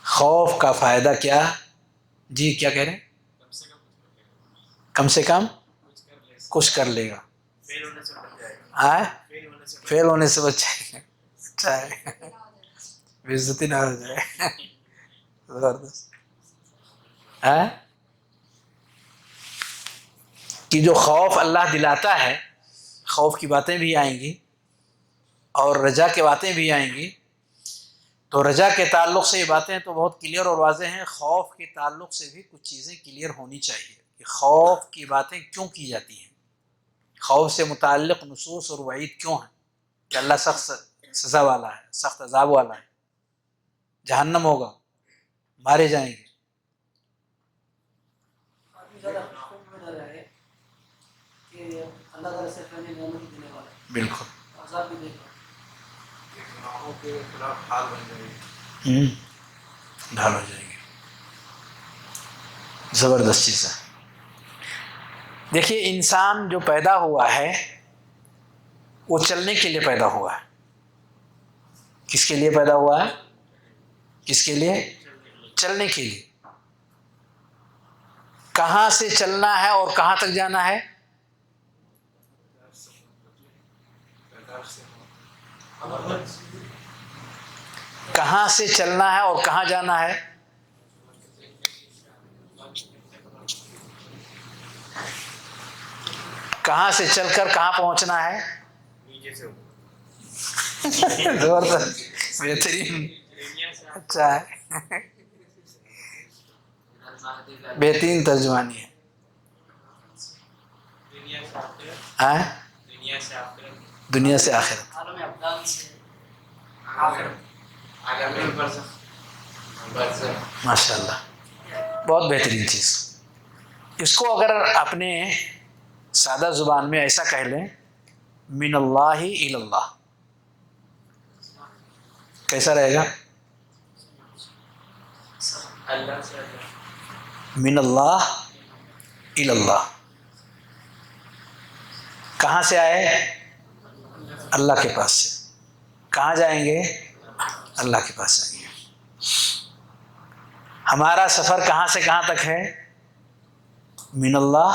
خوف کا فائدہ کیا؟ جی کیا کہہ رہے ہیں؟ کم سے کم کچھ کر لے گا، فیل ہونے سے بچ جائے گا. اچھا ہے، بے عزتی نہ ہو جائے. زبردست. کہ جو خوف اللہ دلاتا ہے، خوف کی باتیں بھی آئیں گی اور رجا کی باتیں بھی آئیں گی. تو رجا کے تعلق سے یہ باتیں تو بہت کلیئر اور واضح ہیں. خوف کے تعلق سے بھی کچھ چیزیں کلیئر ہونی چاہیے کہ خوف کی باتیں کیوں کی جاتی ہیں، خوف سے متعلق نصوص اور وعید کیوں ہیں کہ اللہ سخت سزا والا ہے، سخت عذاب والا ہے، جہنم ہوگا، مارے جائیں گے. بالکل ڈھال ہو جائے گی. زبردست چیز ہے. دیکھیے انسان جو پیدا ہوا ہے وہ چلنے کے لیے پیدا ہوا ہے. کس کے لیے پیدا ہوا ہے؟ کس کے لیے؟ چلنے کے لیے. کہاں سے چلنا ہے اور کہاں تک جانا ہے؟ کہاں سے چلنا ہے اور کہاں جانا ہے؟ کہاں سے چل کر کہاں پہنچنا ہے؟ زبردست، بہترین. اچھا ہے، بہترین ترجمانی ہے. دنیا سے آخرت. ماشاء اللہ، بہت بہترین چیز. اس کو اگر اپنے سادہ زبان میں ایسا کہہ لیں، من اللہ الی اللہ، کیسا رہے گا؟ من اللہ الی اللہ. کہاں سے آئے؟ اللہ کے پاس سے. کہاں جائیں گے؟ اللہ کے پاس جائیں گے. ہمارا سفر کہاں سے کہاں تک ہے؟ من اللہ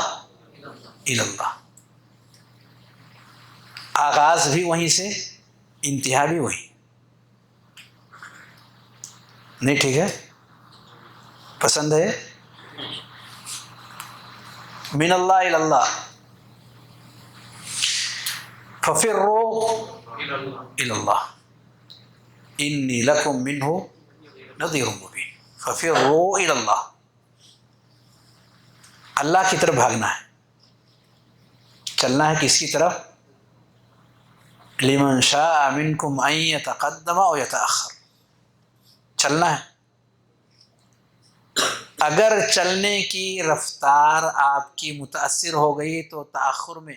الی اللہ. آغاز بھی وہیں سے، انتہا بھی وہیں. نہیں ٹھیک ہے؟ پسند ہے؟ من اللہ الی اللہ. ففروا الی اللہ انی لکم منہ نذیر مبین. ففروا الی اللہ، اللہ کی طرف بھاگنا ہے. چلنا ہے کس کی طرف؟ لمن شاء منکم ان یتقدم او یتأخر. چلنا ہے. اگر چلنے کی رفتار آپ کی متاثر ہو گئی تو تأخر میں،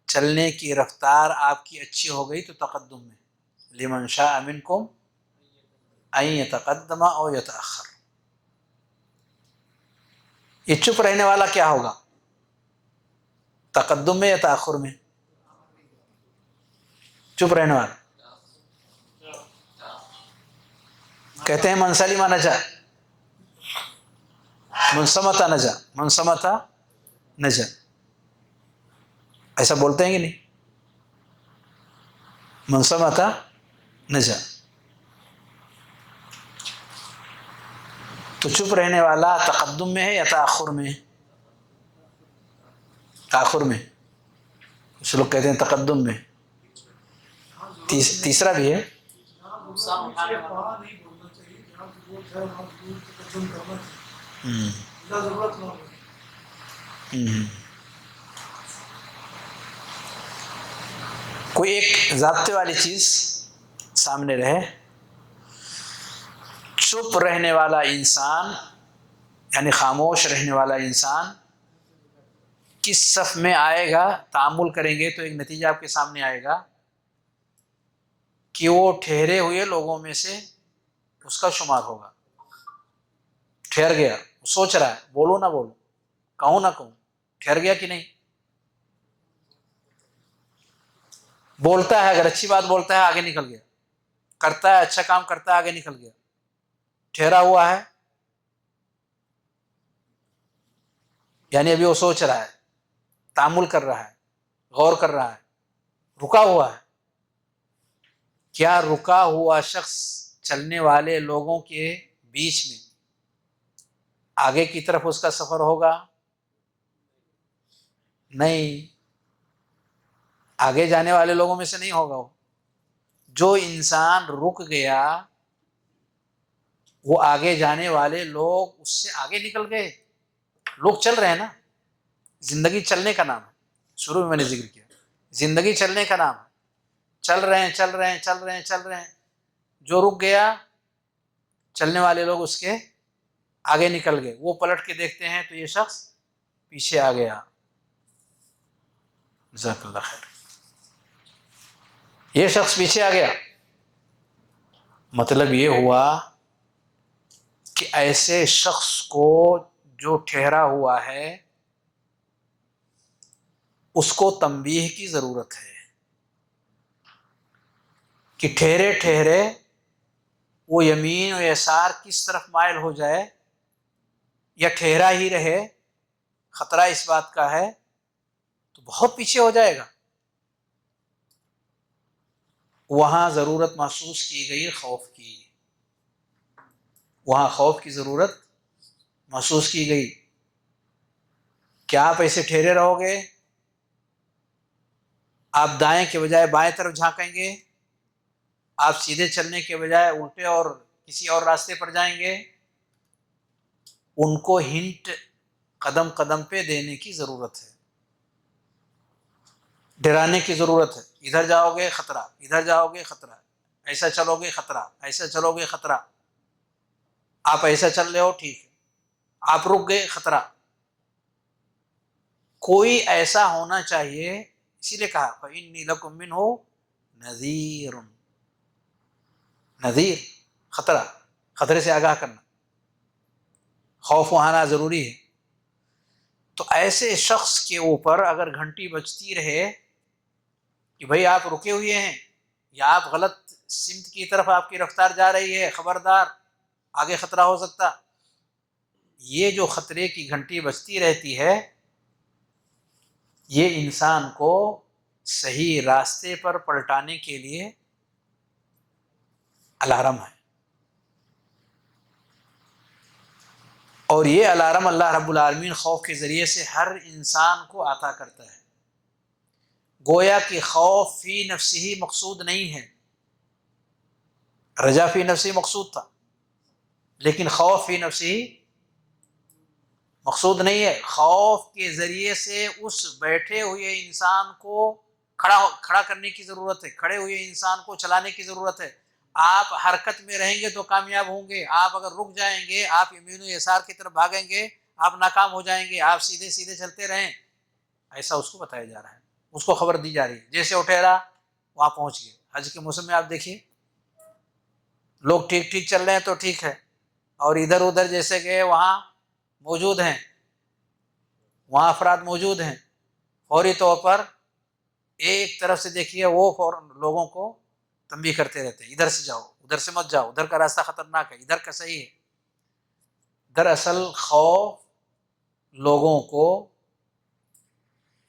چلنے کی رفتار آپ کی اچھی ہو گئی تو تقدم میں. لمن شاء منکم ان یتقدم او یتأخر. یہ چپ رہنے والا کیا ہوگا؟ تقدم میں یا تأخر میں؟ چپ رہنے والا کہتے ہیں من سلم نجا، من سمت نجا، من سمت نجا، ایسا بولتے ہیں کہ نہیں؟ من سمت نجا، تو چپ رہنے والا تقدم میں ہے یا تاخر میں؟ تاخر میں، کچھ لوگ کہتے ہیں تقدم میں، تیسرا بھی ہے۔ کوئی ایک ضابطے والی چیز سامنے رہے، چپ رہنے والا انسان یعنی خاموش رہنے والا انسان کس صف میں آئے گا، تأمل کریں گے تو ایک نتیجہ آپ کے سامنے آئے گا کہ وہ ٹھہرے ہوئے لوگوں میں سے اس کا شمار ہوگا۔ ٹھہر گیا، سوچ رہا ہے بولو نہ بولو، کہوں نہ کہوں، ٹھہر گیا کہ نہیں؟ بولتا ہے، اگر اچھی بات بولتا ہے آگے نکل گیا، کرتا ہے اچھا کام کرتا ہے آگے نکل گیا، ٹھہرا ہوا ہے یعنی ابھی وہ سوچ رہا ہے، تأمل کر رہا ہے، غور کر رہا ہے، رکا ہوا ہے۔ کیا رکا ہوا شخص چلنے والے لوگوں کے بیچ میں آگے کی طرف اس کا سفر ہوگا؟ نہیں، آگے جانے والے لوگوں میں سے نہیں ہوگا وہ۔ جو انسان رک گیا وہ آگے جانے والے لوگ اس سے آگے نکل گئے، لوگ چل رہے ہیں نا، زندگی چلنے کا نام ہے، شروع میں نے ذکر کیا زندگی چلنے کا نام ہے، چل رہے ہیں چل رہے ہیں چل رہے ہیں چل رہے ہیں، جو رک گیا چلنے والے لوگ اس کے آگے نکل گئے، وہ پلٹ کے دیکھتے ہیں تو یہ شخص پیچھے آ گیا۔ جزاک اللہ خیر، یہ شخص پیچھے آ گیا، مطلب یہ ہوا کہ ایسے شخص کو جو ٹھہرا ہوا ہے اس کو تنبیہ کی ضرورت ہے کہ ٹھہرے ٹھہرے وہ یمین و یسار کس طرف مائل ہو جائے یا ٹھہرا ہی رہے، خطرہ اس بات کا ہے تو بہت پیچھے ہو جائے گا۔ وہاں ضرورت محسوس کی گئی خوف کی، وہاں خوف کی ضرورت محسوس کی گئی۔ کیا آپ ایسے ٹھہرے رہو گے؟ آپ دائیں کے بجائے بائیں طرف جھانکیں گے؟ آپ سیدھے چلنے کے بجائے الٹے اور کسی اور راستے پر جائیں گے؟ ان کو ہنٹ قدم قدم پہ دینے کی ضرورت ہے، ڈرانے کی ضرورت ہے، ادھر جاؤ گے خطرہ، ادھر جاؤ گے خطرہ، ایسا چلو گے خطرہ، ایسا چلو گے خطرہ، آپ ایسا چل رہے ہو ٹھیک ہے، آپ رک گئے خطرہ۔ کوئی ایسا ہونا چاہیے، اسی لیے کہا فَإِنِّي لَكُم مِّنْهُ نَذِيرٌ، نذیر، خطرہ، خطرے سے آگاہ کرنا، خوف آنا ضروری ہے۔ تو ایسے شخص کے اوپر اگر گھنٹی بجتی رہے کہ بھئی آپ رکے ہوئے ہیں یا آپ غلط سمت کی طرف آپ کی رفتار جا رہی ہے، خبردار آگے خطرہ ہو سکتا، یہ جو خطرے کی گھنٹی بجتی رہتی ہے یہ انسان کو صحیح راستے پر پلٹانے کے لیے الارم ہے، اور یہ الارم اللہ رب العالمین خوف کے ذریعے سے ہر انسان کو عطا کرتا ہے۔ گویا کہ خوف فی نفسہ مقصود نہیں ہے، رجا فی نفسہ مقصود تھا، لیکن خوف فی نفسہ مقصود نہیں ہے۔ خوف کے ذریعے سے اس بیٹھے ہوئے انسان کو کھڑا کرنے کی ضرورت ہے، کھڑے ہوئے انسان کو چلانے کی ضرورت ہے۔ آپ حرکت میں رہیں گے تو کامیاب ہوں گے، آپ اگر رک جائیں گے، آپ یمین و یسار کی طرف بھاگیں گے، آپ ناکام ہو جائیں گے۔ آپ سیدھے سیدھے چلتے رہیں، ایسا اس کو بتایا جا رہا ہے، اس کو خبر دی جا رہی ہے۔ جیسے اٹھہرا وہاں پہنچ گئے، حج کے موسم میں آپ دیکھیے لوگ ٹھیک ٹھیک چل رہے ہیں تو ٹھیک ہے، اور ادھر ادھر جیسے کہ وہاں موجود ہیں، وہاں افراد موجود ہیں، فوری طور پر ایک طرف سے دیکھیے وہ فوراً لوگوں کو تنبیہ کرتے رہتے ہیں، ادھر سے جاؤ ادھر سے مت جاؤ، ادھر کا راستہ خطرناک ہے، ادھر کا صحیح ہے۔ دراصل خوف لوگوں کو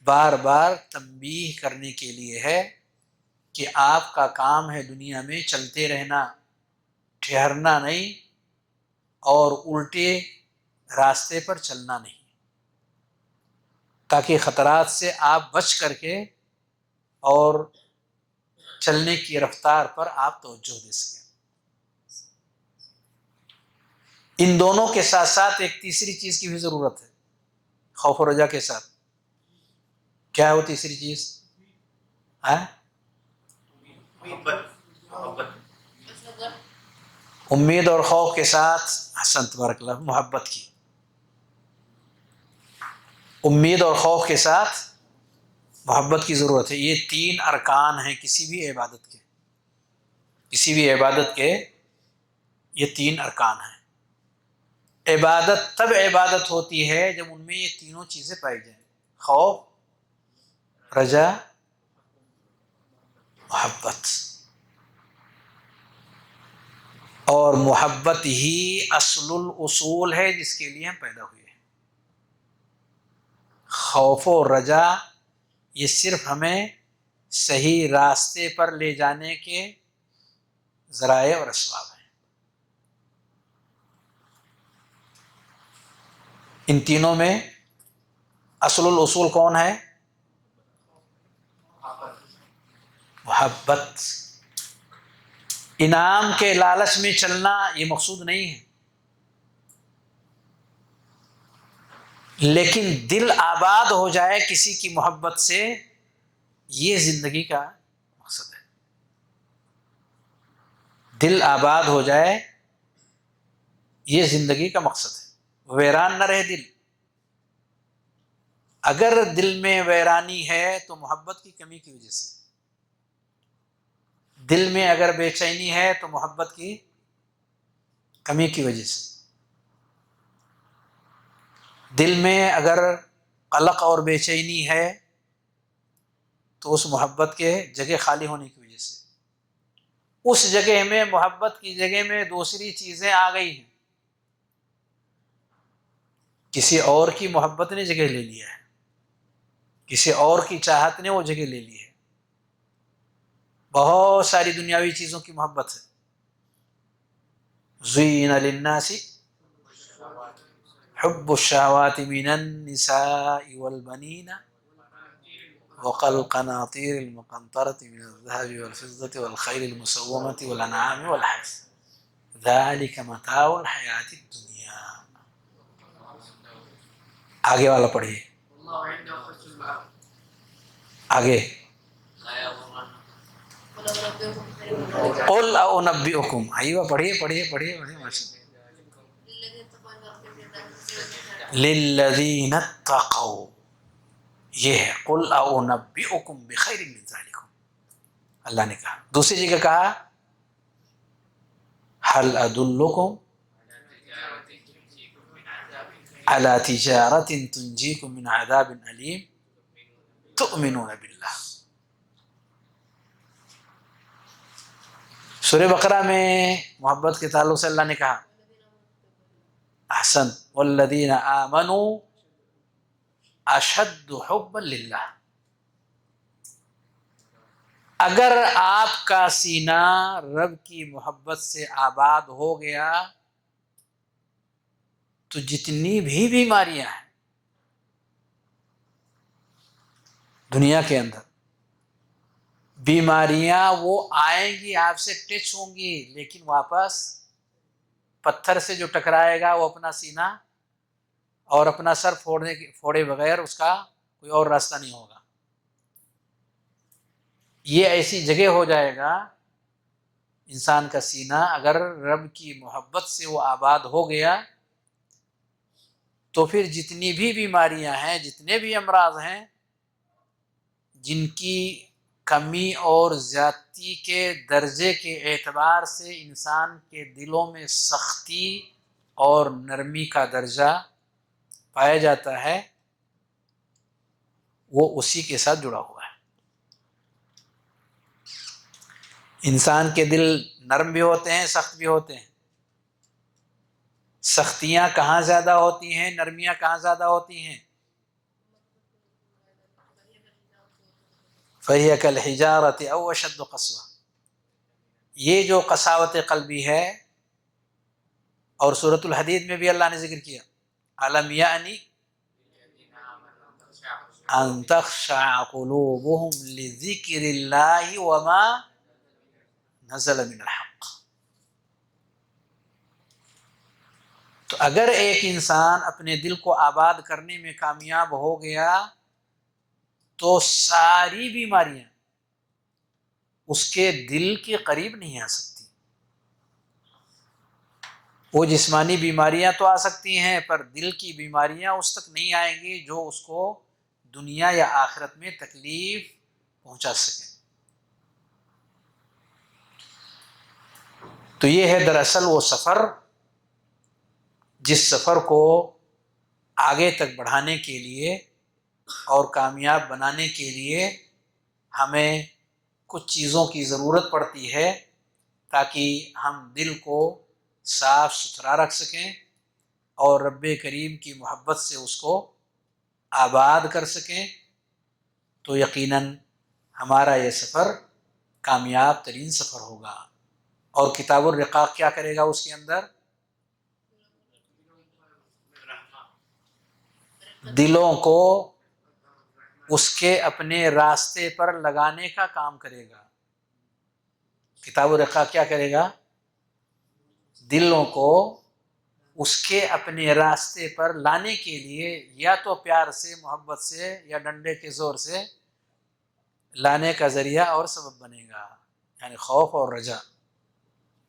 بار بار تنبیہ کرنے کے لیے ہے کہ آپ کا کام ہے دنیا میں چلتے رہنا، ٹھہرنا نہیں، اور الٹے راستے پر چلنا نہیں، تاکہ خطرات سے آپ بچ کر کے اور چلنے کی رفتار پر آپ توجہ دے سکیں۔ ان دونوں کے ساتھ ساتھ ایک تیسری چیز کی بھی ضرورت ہے خوف و رجا کے ساتھ۔ کیا ہے وہ تیسری چیز؟ امید اور خوف کے ساتھ حسن تبارک اللہ محبت کی، امید اور خوف کے ساتھ محبت کی ضرورت ہے۔ یہ تین ارکان ہیں کسی بھی عبادت کے، کسی بھی عبادت کے یہ تین ارکان ہیں۔ عبادت تب عبادت ہوتی ہے جب ان میں یہ تینوں چیزیں پائی جائیں، خوف، رجا، محبت۔ اور محبت ہی اصل الاصول ہے جس کے لیے ہم پیدا ہوئے ہیں۔ خوف و رجا یہ صرف ہمیں صحیح راستے پر لے جانے کے ذرائع اور اسباب ہیں۔ ان تینوں میں اصل الاصول کون ہے؟ محبت۔ انعام کے لالچ میں چلنا یہ مقصود نہیں ہے، لیکن دل آباد ہو جائے کسی کی محبت سے، یہ زندگی کا مقصد ہے۔ دل آباد ہو جائے یہ زندگی کا مقصد ہے، ویران نہ رہے دل۔ اگر دل میں ویرانی ہے تو محبت کی کمی کی وجہ سے، دل میں اگر بے چینی ہے تو محبت کی کمی کی وجہ سے، دل میں اگر قلق اور بے چینی ہے تو اس محبت کے جگہ خالی ہونے کی وجہ سے، اس جگہ میں محبت کی جگہ میں دوسری چیزیں آ گئی ہیں، کسی اور کی محبت نے جگہ لے لیا ہے، کسی اور کی چاہت نے وہ جگہ لے لی ہے۔ بہت ساری دنیاوی چیزوں کی محبت ہے۔ زین للناس حب الشہوات من النساء والبنین والقناطیر المقنطرة من الذهب والفضة والخيل المسومة والأنعام والحرث ذلك متاع الحیاة الدنیا۔ آگے والا پڑھیے، آگے قل انبئکم، ایوہ پڑھیے پڑھیے پڑھیے ماشاء للذین اتقوا، یہ ہے قل انبئکم بخیر من ذلکم، اللہ نے کہا۔ دوسری جگہ کہا هل ادلکم علی تجارۃ تنجیکم من عذاب علیم تؤمنون باللہ۔ سورہ بقرہ میں محبت کے تعلق سے اللہ نے کہا احسن والذین آمنوا اشد حبا للہ۔ اگر آپ کا سینہ رب کی محبت سے آباد ہو گیا تو جتنی بھی بیماریاں ہیں دنیا کے اندر، بیماریاں وہ آئیں گی، آپ سے ٹچ ہوں گی، لیکن واپس پتھر سے جو ٹکرائے گا وہ اپنا سینہ اور اپنا سر پھوڑے بغیر اس کا کوئی اور راستہ نہیں ہوگا۔ یہ ایسی جگہ ہو جائے گا انسان کا سینہ اگر رب کی محبت سے وہ آباد ہو گیا تو پھر جتنی بھی بیماریاں ہیں، جتنے بھی امراض ہیں جن کی کمی اور زیادتی کے درجے کے اعتبار سے انسان کے دلوں میں سختی اور نرمی کا درجہ پایا جاتا ہے، وہ اسی کے ساتھ جڑا ہوا ہے۔ انسان کے دل نرم بھی ہوتے ہیں، سخت بھی ہوتے ہیں۔ سختیاں کہاں زیادہ ہوتی ہیں، نرمیاں کہاں زیادہ ہوتی ہیں؟ فَهِيَ كَالْحِجَارَةِ أَوْ أَشَدُّ قَسْوَةً۔ یہ جو قساوت قلبی ہے، اور سورۃ الحدید میں بھی اللہ نے ذکر کیا، أَلَمْ يَأْنِ أَن تَخْشَعَ قُلُوبُهُمْ لِذِكْرِ اللَّهِ وَمَا نَزَلَ مِنَ الْحَقِّ۔ تو اگر ایک انسان اپنے دل کو آباد کرنے میں کامیاب ہو گیا تو ساری بیماریاں اس کے دل کے قریب نہیں آ سکتی۔ وہ جسمانی بیماریاں تو آ سکتی ہیں، پر دل کی بیماریاں اس تک نہیں آئیں گی جو اس کو دنیا یا آخرت میں تکلیف پہنچا سکے۔ تو یہ ہے دراصل وہ سفر جس سفر کو آگے تک بڑھانے کے لیے اور کامیاب بنانے کے لیے ہمیں کچھ چیزوں کی ضرورت پڑتی ہے تاکہ ہم دل کو صاف ستھرا رکھ سکیں اور رب کریم کی محبت سے اس کو آباد کر سکیں، تو یقیناً ہمارا یہ سفر کامیاب ترین سفر ہوگا۔ اور کتاب الرقاق کیا کرے گا؟ اس کے اندر دلوں کو اس کے اپنے راستے پر لگانے کا کام کرے گا۔ کتاب الرقاق کیا کرے گا؟ دلوں کو اس کے اپنے راستے پر لانے کے لیے یا تو پیار سے، محبت سے، یا ڈنڈے کے زور سے لانے کا ذریعہ اور سبب بنے گا، یعنی خوف اور رجا۔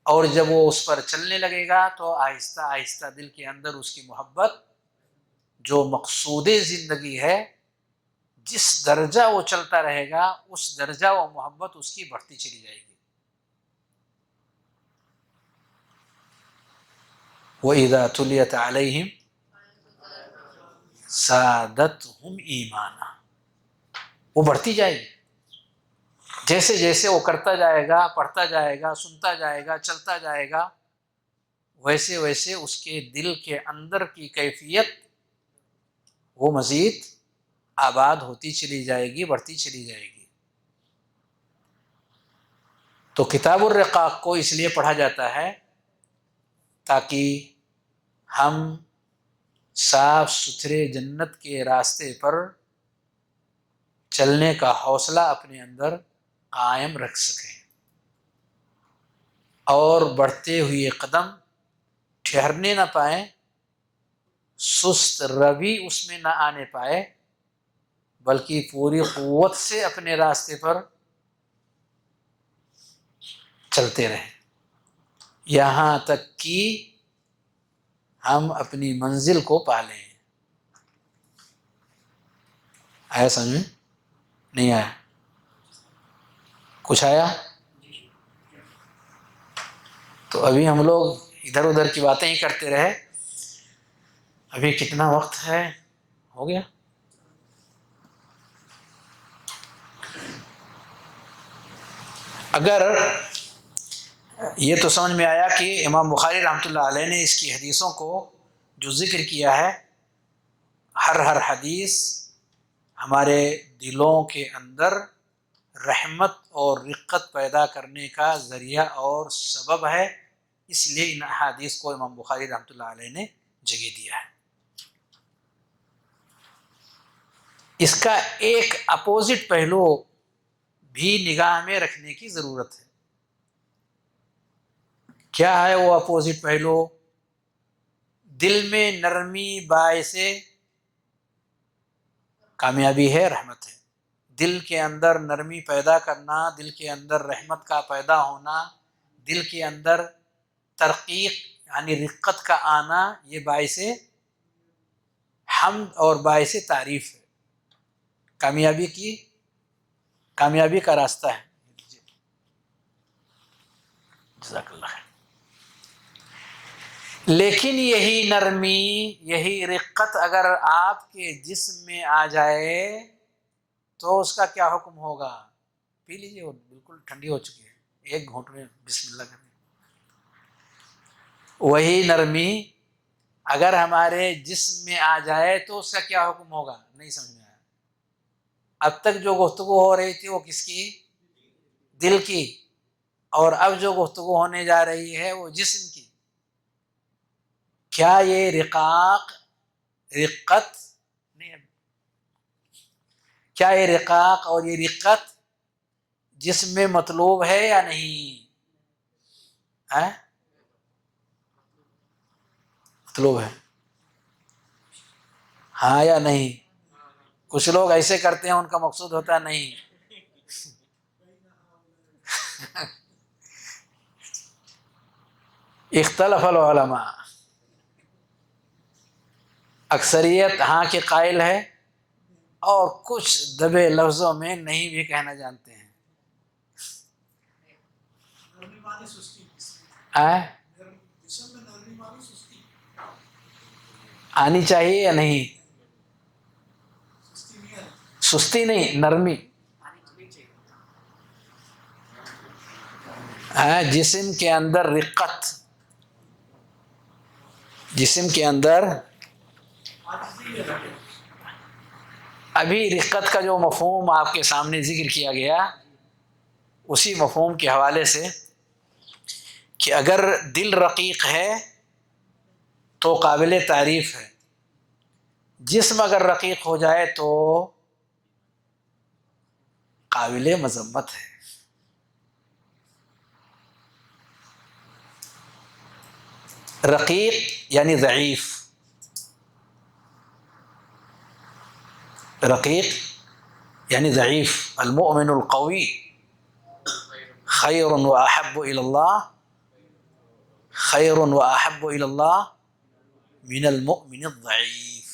اور جب وہ اس پر چلنے لگے گا تو آہستہ آہستہ دل کے اندر اس کی محبت، جو مقصود زندگی ہے، جس درجہ وہ چلتا رہے گا اس درجہ وہ محبت اس کی بڑھتی چلی جائے گی۔ وَإِذَا تُلِيَتْ عَلَيْهِمْ زَادَتْهُمْ إِيمَانًا، وہ بڑھتی جائے گی۔ جیسے جیسے وہ کرتا جائے گا، پڑھتا جائے گا، سنتا جائے گا، چلتا جائے گا، ویسے ویسے اس کے دل کے اندر کی کیفیت وہ مزید آباد ہوتی چلی جائے گی، بڑھتی چلی جائے گی۔ تو کتاب الرقاق کو اس لیے پڑھا جاتا ہے تاکہ ہم صاف ستھرے جنت کے راستے پر چلنے کا حوصلہ اپنے اندر قائم رکھ سکیں اور بڑھتے ہوئے قدم ٹھہرنے نہ پائیں، سست روی اس میں نہ آنے پائے، بلکہ پوری قوت سے اپنے راستے پر چلتے رہیں یہاں تک کہ ہم اپنی منزل کو پالیں۔ آیا سمجھ میں؟ نہیں آیا؟ کچھ آیا؟ تو ابھی ہم لوگ ادھر ادھر کی باتیں ہی کرتے رہے۔ ابھی کتنا وقت ہے؟ ہو گیا؟ اگر یہ تو سمجھ میں آیا کہ امام بخاری رحمۃ اللہ علیہ نے اس کی حدیثوں کو جو ذکر کیا ہے، ہر حدیث ہمارے دلوں کے اندر رحمت اور رقت پیدا کرنے کا ذریعہ اور سبب ہے، اس لیے ان احادیث کو امام بخاری رحمۃ اللہ علیہ نے جگہ دیا ہے۔ اس کا ایک اپوزٹ پہلو بھی نگاہ میں رکھنے کی ضرورت ہے۔ کیا ہے وہ اپوزٹ پہلو؟ دل میں نرمی باعث کامیابی ہے، رحمت ہے۔ دل کے اندر نرمی پیدا کرنا، دل کے اندر رحمت کا پیدا ہونا، دل کے اندر ترقیق یعنی رقت کا آنا، یہ باعث حمد اور باعث تعریف ہے، کامیابی کا راستہ ہے۔ جزاک اللہ خیر۔ لیکن یہی نرمی، یہی رقت اگر آپ کے جسم میں آ جائے تو اس کا کیا حکم ہوگا؟ پی لیجیے، وہ بالکل ٹھنڈی ہو چکی ہے، ایک گھونٹ میں بسم اللہ کریں۔ وہی نرمی اگر ہمارے جسم میں آ جائے تو اس کا کیا حکم ہوگا؟ نہیں سمجھ میں آیا۔ اب تک جو گفتگو ہو رہی تھی وہ کس کی؟ دل کی، اور اب جو گفتگو ہونے جا رہی ہے وہ جسم کی۔ کیا یہ رقت نہیں، کیا یہ رقاق اور یہ رقت جسم میں مطلوب ہے یا نہیں؟ مطلوب ہے، ہاں یا نہیں؟ کچھ لوگ ایسے کرتے ہیں، ان کا مقصود ہوتا ہے نہیں۔ اختلف العلماء، اکثریت ہاں کے قائل ہے، اور کچھ دبے لفظوں میں نہیں بھی کہنا جانتے ہیں۔ آنی چاہیے یا نہیں؟ سستی نہیں، نرمی۔ جسم کے اندر رقت، جسم کے اندر ابھی رقت کا جو مفہوم آپ کے سامنے ذکر کیا گیا، اسی مفہوم کے حوالے سے کہ اگر دل رقیق ہے تو قابل تعریف ہے، جسم اگر رقیق ہو جائے تو قابل مذمت ہے۔ رقیق یعنی ضعیف، رقیق یعنی ضعیف۔ المؤمن القوی خیر واحب الی اللہ، خیر واحب الی اللہ من المؤمن الضعیف۔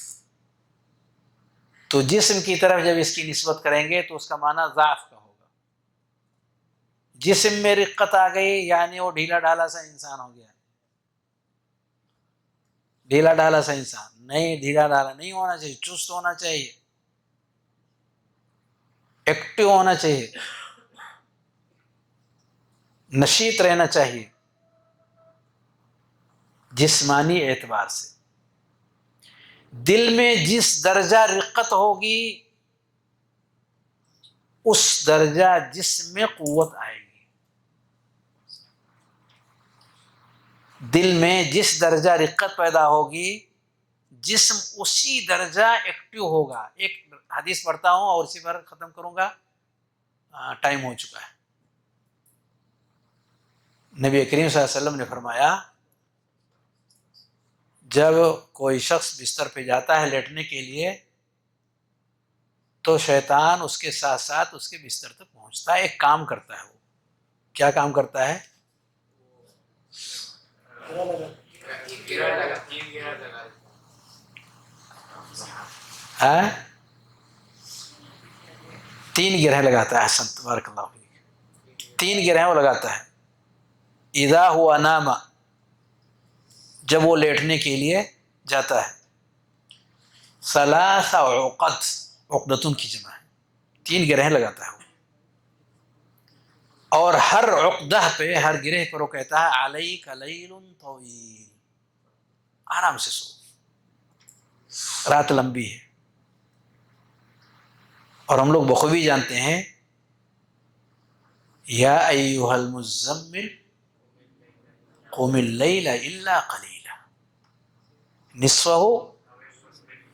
تو جسم کی طرف جب اس کی نسبت کریں گے تو اس کا معنی ضعف کا ہوگا۔ جسم میں رقت آ گئی یعنی وہ ڈھیلا ڈھالا سا انسان ہو گیا۔ ڈھیلا ڈھالا سا انسان نہیں، ڈھیلا ڈھالا نہیں ہونا چاہیے، چست ہونا چاہیے، ایکٹیو ہونا چاہیے، نشیط رہنا چاہیے جسمانی اعتبار سے۔ دل میں جس درجہ رقت ہوگی اس درجہ جسم میں قوت آئے گی۔ دل میں جس درجہ رقت پیدا ہوگی جسم اسی درجہ ایکٹیو ہوگا۔ ایک حدیث پڑھتا ہوں اور اسی پر ختم کروں گا، ٹائم ہو چکا ہے۔ نبی کریم صلی اللہ علیہ وسلم نے فرمایا جب کوئی شخص بستر پہ جاتا ہے لیٹنے کے لیے تو شیطان اس کے ساتھ ساتھ اس کے بستر تک پہنچتا ہے، ایک کام کرتا ہے۔ وہ کیا کام کرتا ہے؟ تین گرہیں لگاتا ہے۔ حسن، تبارک اللہ فیک، تین گرہیں وہ لگاتا ہے۔ اذا ہوا نام، جب وہ لیٹنے کے لیے جاتا ہے۔ ثلاث عقد، عقدتن کی جمع ہے، تین گرہیں لگاتا ہے وہ، اور ہر عقدہ پہ، ہر گرہ پر وہ کہتا ہے علیک لیل طویل، آرام سے سو، رات لمبی ہے۔ اور ہم لوگ بخوبی جانتے ہیں یا ایھا المزمل قم اللیل الا قلیلا نصفہ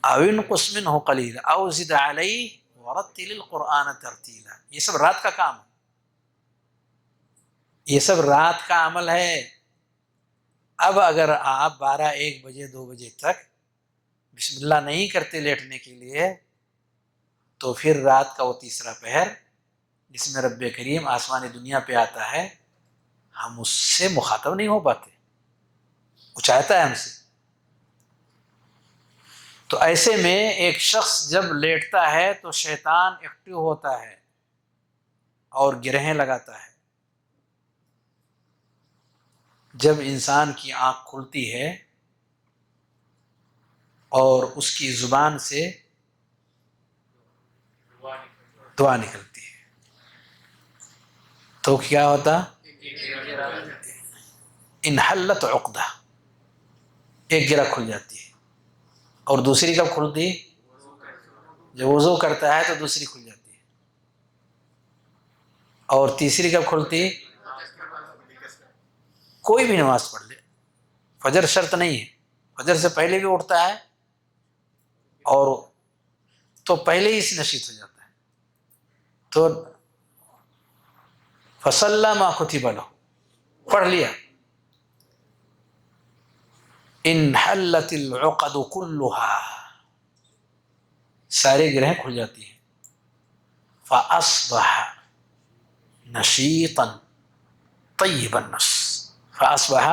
او انقص منہ قلیلا او زد علیہ ورتل القرآن ترتیلا۔ یہ سب رات کا کام ہے، یہ سب رات کا عمل ہے۔ اب اگر آپ 12، 1 بجے، 2 بجے تک بسم اللہ نہیں کرتے لیٹنے کے لیے تو پھر رات کا وہ تیسرا پہر جس میں رب کریم آسمانی دنیا پہ آتا ہے، ہم اس سے مخاطب نہیں ہو پاتے، وہ چاہتا ہے ہم سے۔ تو ایسے میں ایک شخص جب لیٹتا ہے تو شیطان ایکٹیو ہوتا ہے اور گرہیں لگاتا ہے۔ جب انسان کی آنکھ کھلتی ہے اور اس کی زبان سے دعا نکلتی ہے تو کیا ہوتا؟ انحلت عقدہ، ایک گرہ کھل جاتی ہے، اور دوسری کب کھلتی ہے؟ جب وضو کرتا ہے تو دوسری کھل جاتی ہے، اور تیسری کب کھلتی ہے؟ کوئی بھی نماز پڑھ لے، فجر شرط نہیں ہے، فجر سے پہلے بھی اٹھتا ہے اور تو پہلے ہی سے نشیط ہو جاتا ہے، تو فصلی ما کتب لہ، پڑھ لیا، انحلت العقد كلها، سارے گرہیں کھل جاتی ہیں، فاصبح نشیطا طیب النفس، فاصبح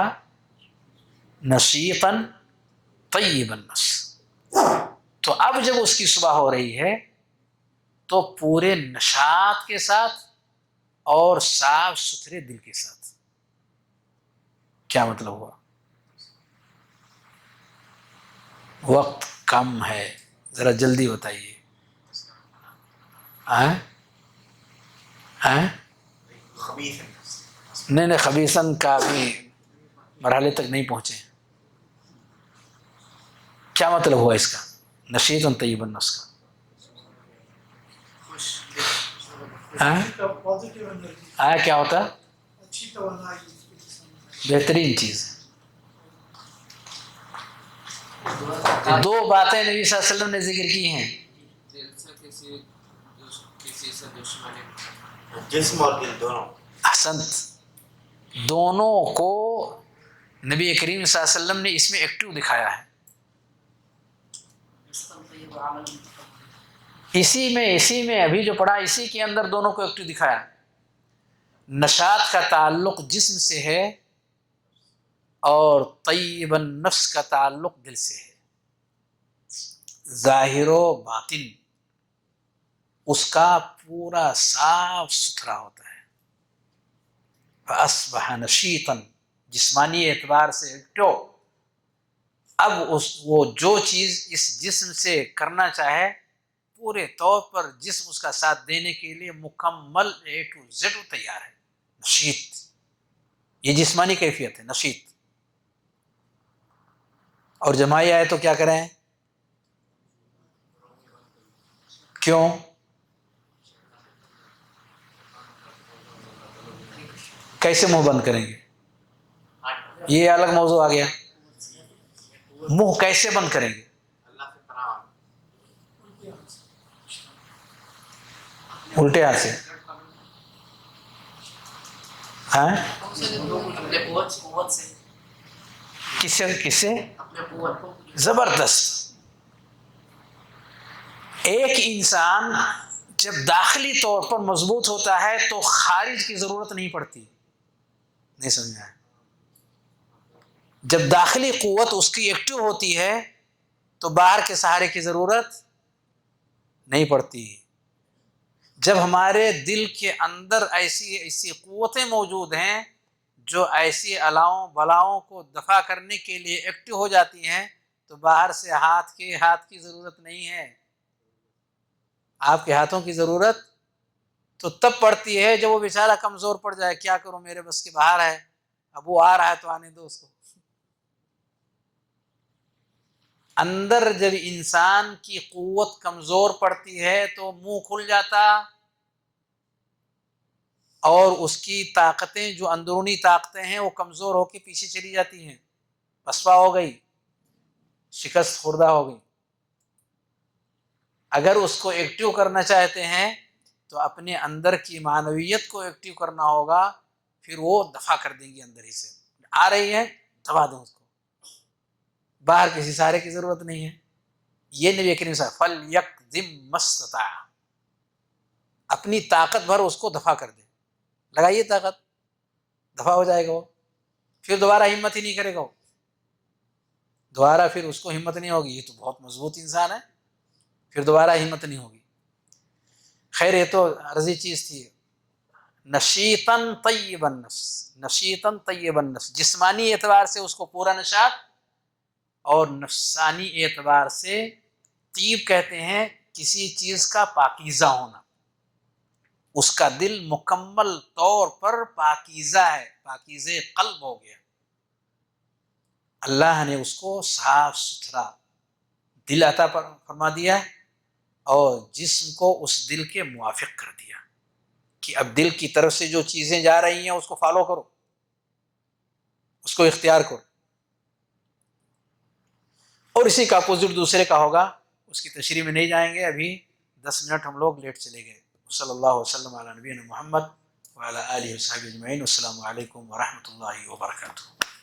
نشیطا طیب النفس، تو اب جب اس کی صبح ہو رہی ہے تو پورے نشاط کے ساتھ اور صاف ستھرے دل کے ساتھ۔ کیا مطلب ہوا؟ وقت کم ہے، ذرا جلدی بتائیے۔ نہیں خبیثن کا بھی مرحلے تک نہیں پہنچے، کیا مطلب ہوا اس کا؟ نشیط طیب النفس کا کیا ہوتا؟ بہترین چیز ہے۔ دو باتیں نبی صلی اللہ علیہ وسلم نے ذکر کی ہیں، جسم اور دل دونوں، احسنت، دونوں کو نبی کریم صلی اللہ علیہ وسلم نے اس میں ایکٹیو دکھایا ہے۔ اسی میں ابھی جو پڑھا اسی کے اندر دونوں کو ایکٹیو دکھایا۔ نشاط کا تعلق جسم سے ہے اور طیب النفس کا تعلق دل سے ہے، ظاہر و باطن اس کا پورا صاف ستھرا ہوتا ہے۔ فاصبح نشیطا، جسمانی اعتبار سے ایکٹو، اب وہ جو چیز اس جسم سے کرنا چاہے پورے طور پر جسم اس کا ساتھ دینے کے لیے مکمل A to Z تیار ہے۔ نشیط، یہ جسمانی کیفیت ہے، نشیط۔ اور جماعی آئے تو کیا کریں؟ کیوں؟ کیسے منہ بند کریں گے؟ یہ الگ موضوع آ گیا، منہ کیسے بند کریں گے؟ الٹے ہاتھ سے؟ کس سے؟ زبردست۔ ایک انسان جب داخلی طور پر مضبوط ہوتا ہے تو خارج کی ضرورت نہیں پڑتی، نہیں سمجھا ہے؟ جب داخلی قوت اس کی ایکٹیو ہوتی ہے تو باہر کے سہارے کی ضرورت نہیں پڑتی۔ جب ہمارے دل کے اندر ایسی قوتیں موجود ہیں جو ایسی بلاؤں کو دفع کرنے کے لیے ایکٹیو ہو جاتی ہیں تو باہر سے ہاتھ کی ضرورت نہیں ہے۔ آپ کے ہاتھوں کی ضرورت تو تب پڑتی ہے جب وہ بیچارہ کمزور پڑ جائے، کیا کروں میرے بس کے باہر ہے، اب وہ آ رہا ہے تو آنے دو اس کو۔ اندر جب انسان کی قوت کمزور پڑتی ہے تو منہ کھل جاتا اور اس کی طاقتیں جو اندرونی طاقتیں ہیں وہ کمزور ہو کے پیچھے چلی جاتی ہیں، پسپا ہو گئی، شکست خوردہ ہو گئی۔ اگر اس کو ایکٹیو کرنا چاہتے ہیں تو اپنے اندر کی معنویت کو ایکٹیو کرنا ہوگا، پھر وہ دفع کر دیں گی، اندر ہی سے آ رہی ہے دبا دیں اس کو، باہر کسی سہارے کی ضرورت نہیں ہے۔ یہ نبی کریم صلی اللہ علیہ وسلم فَلْيَقْذِمْ مَا اسْتَطَاعَ، اپنی طاقت بھر اس کو دفع کر دے، لگائیے طاقت، دفع ہو جائے گا وہ، پھر دوبارہ ہمت ہی نہیں کرے گا وہ، دوبارہ پھر اس کو ہمت نہیں ہوگی، یہ تو بہت مضبوط انسان ہے، پھر دوبارہ ہمت نہیں ہوگی۔ خیر یہ تو عرضی چیز تھی۔ نشیطاً طیب النفس، نشیطاً طیب النفس، جسمانی اعتبار سے اس کو پورا نشاط، اور نفسانی اعتبار سے طیب کہتے ہیں کسی چیز کا پاکیزہ ہونا، اس کا دل مکمل طور پر پاکیزہ ہے، پاکیزہ قلب ہو گیا۔ اللہ نے اس کو صاف ستھرا دل عطا فرما دیا اور جسم کو اس دل کے موافق کر دیا کہ اب دل کی طرف سے جو چیزیں جا رہی ہیں اس کو فالو کرو، اس کو اختیار کرو. اور اسی کا اپوزٹ دوسرے کا ہوگا، اس کی تشریح میں نہیں جائیں گے، ابھی 10 منٹ ہم لوگ لیٹ چلے گئے. صلی اللہ وسلم علی نبینا محمد وعلی آلہ وصحبہ اجمعین. السلام علیکم ورحمۃ اللہ وبرکاتہ.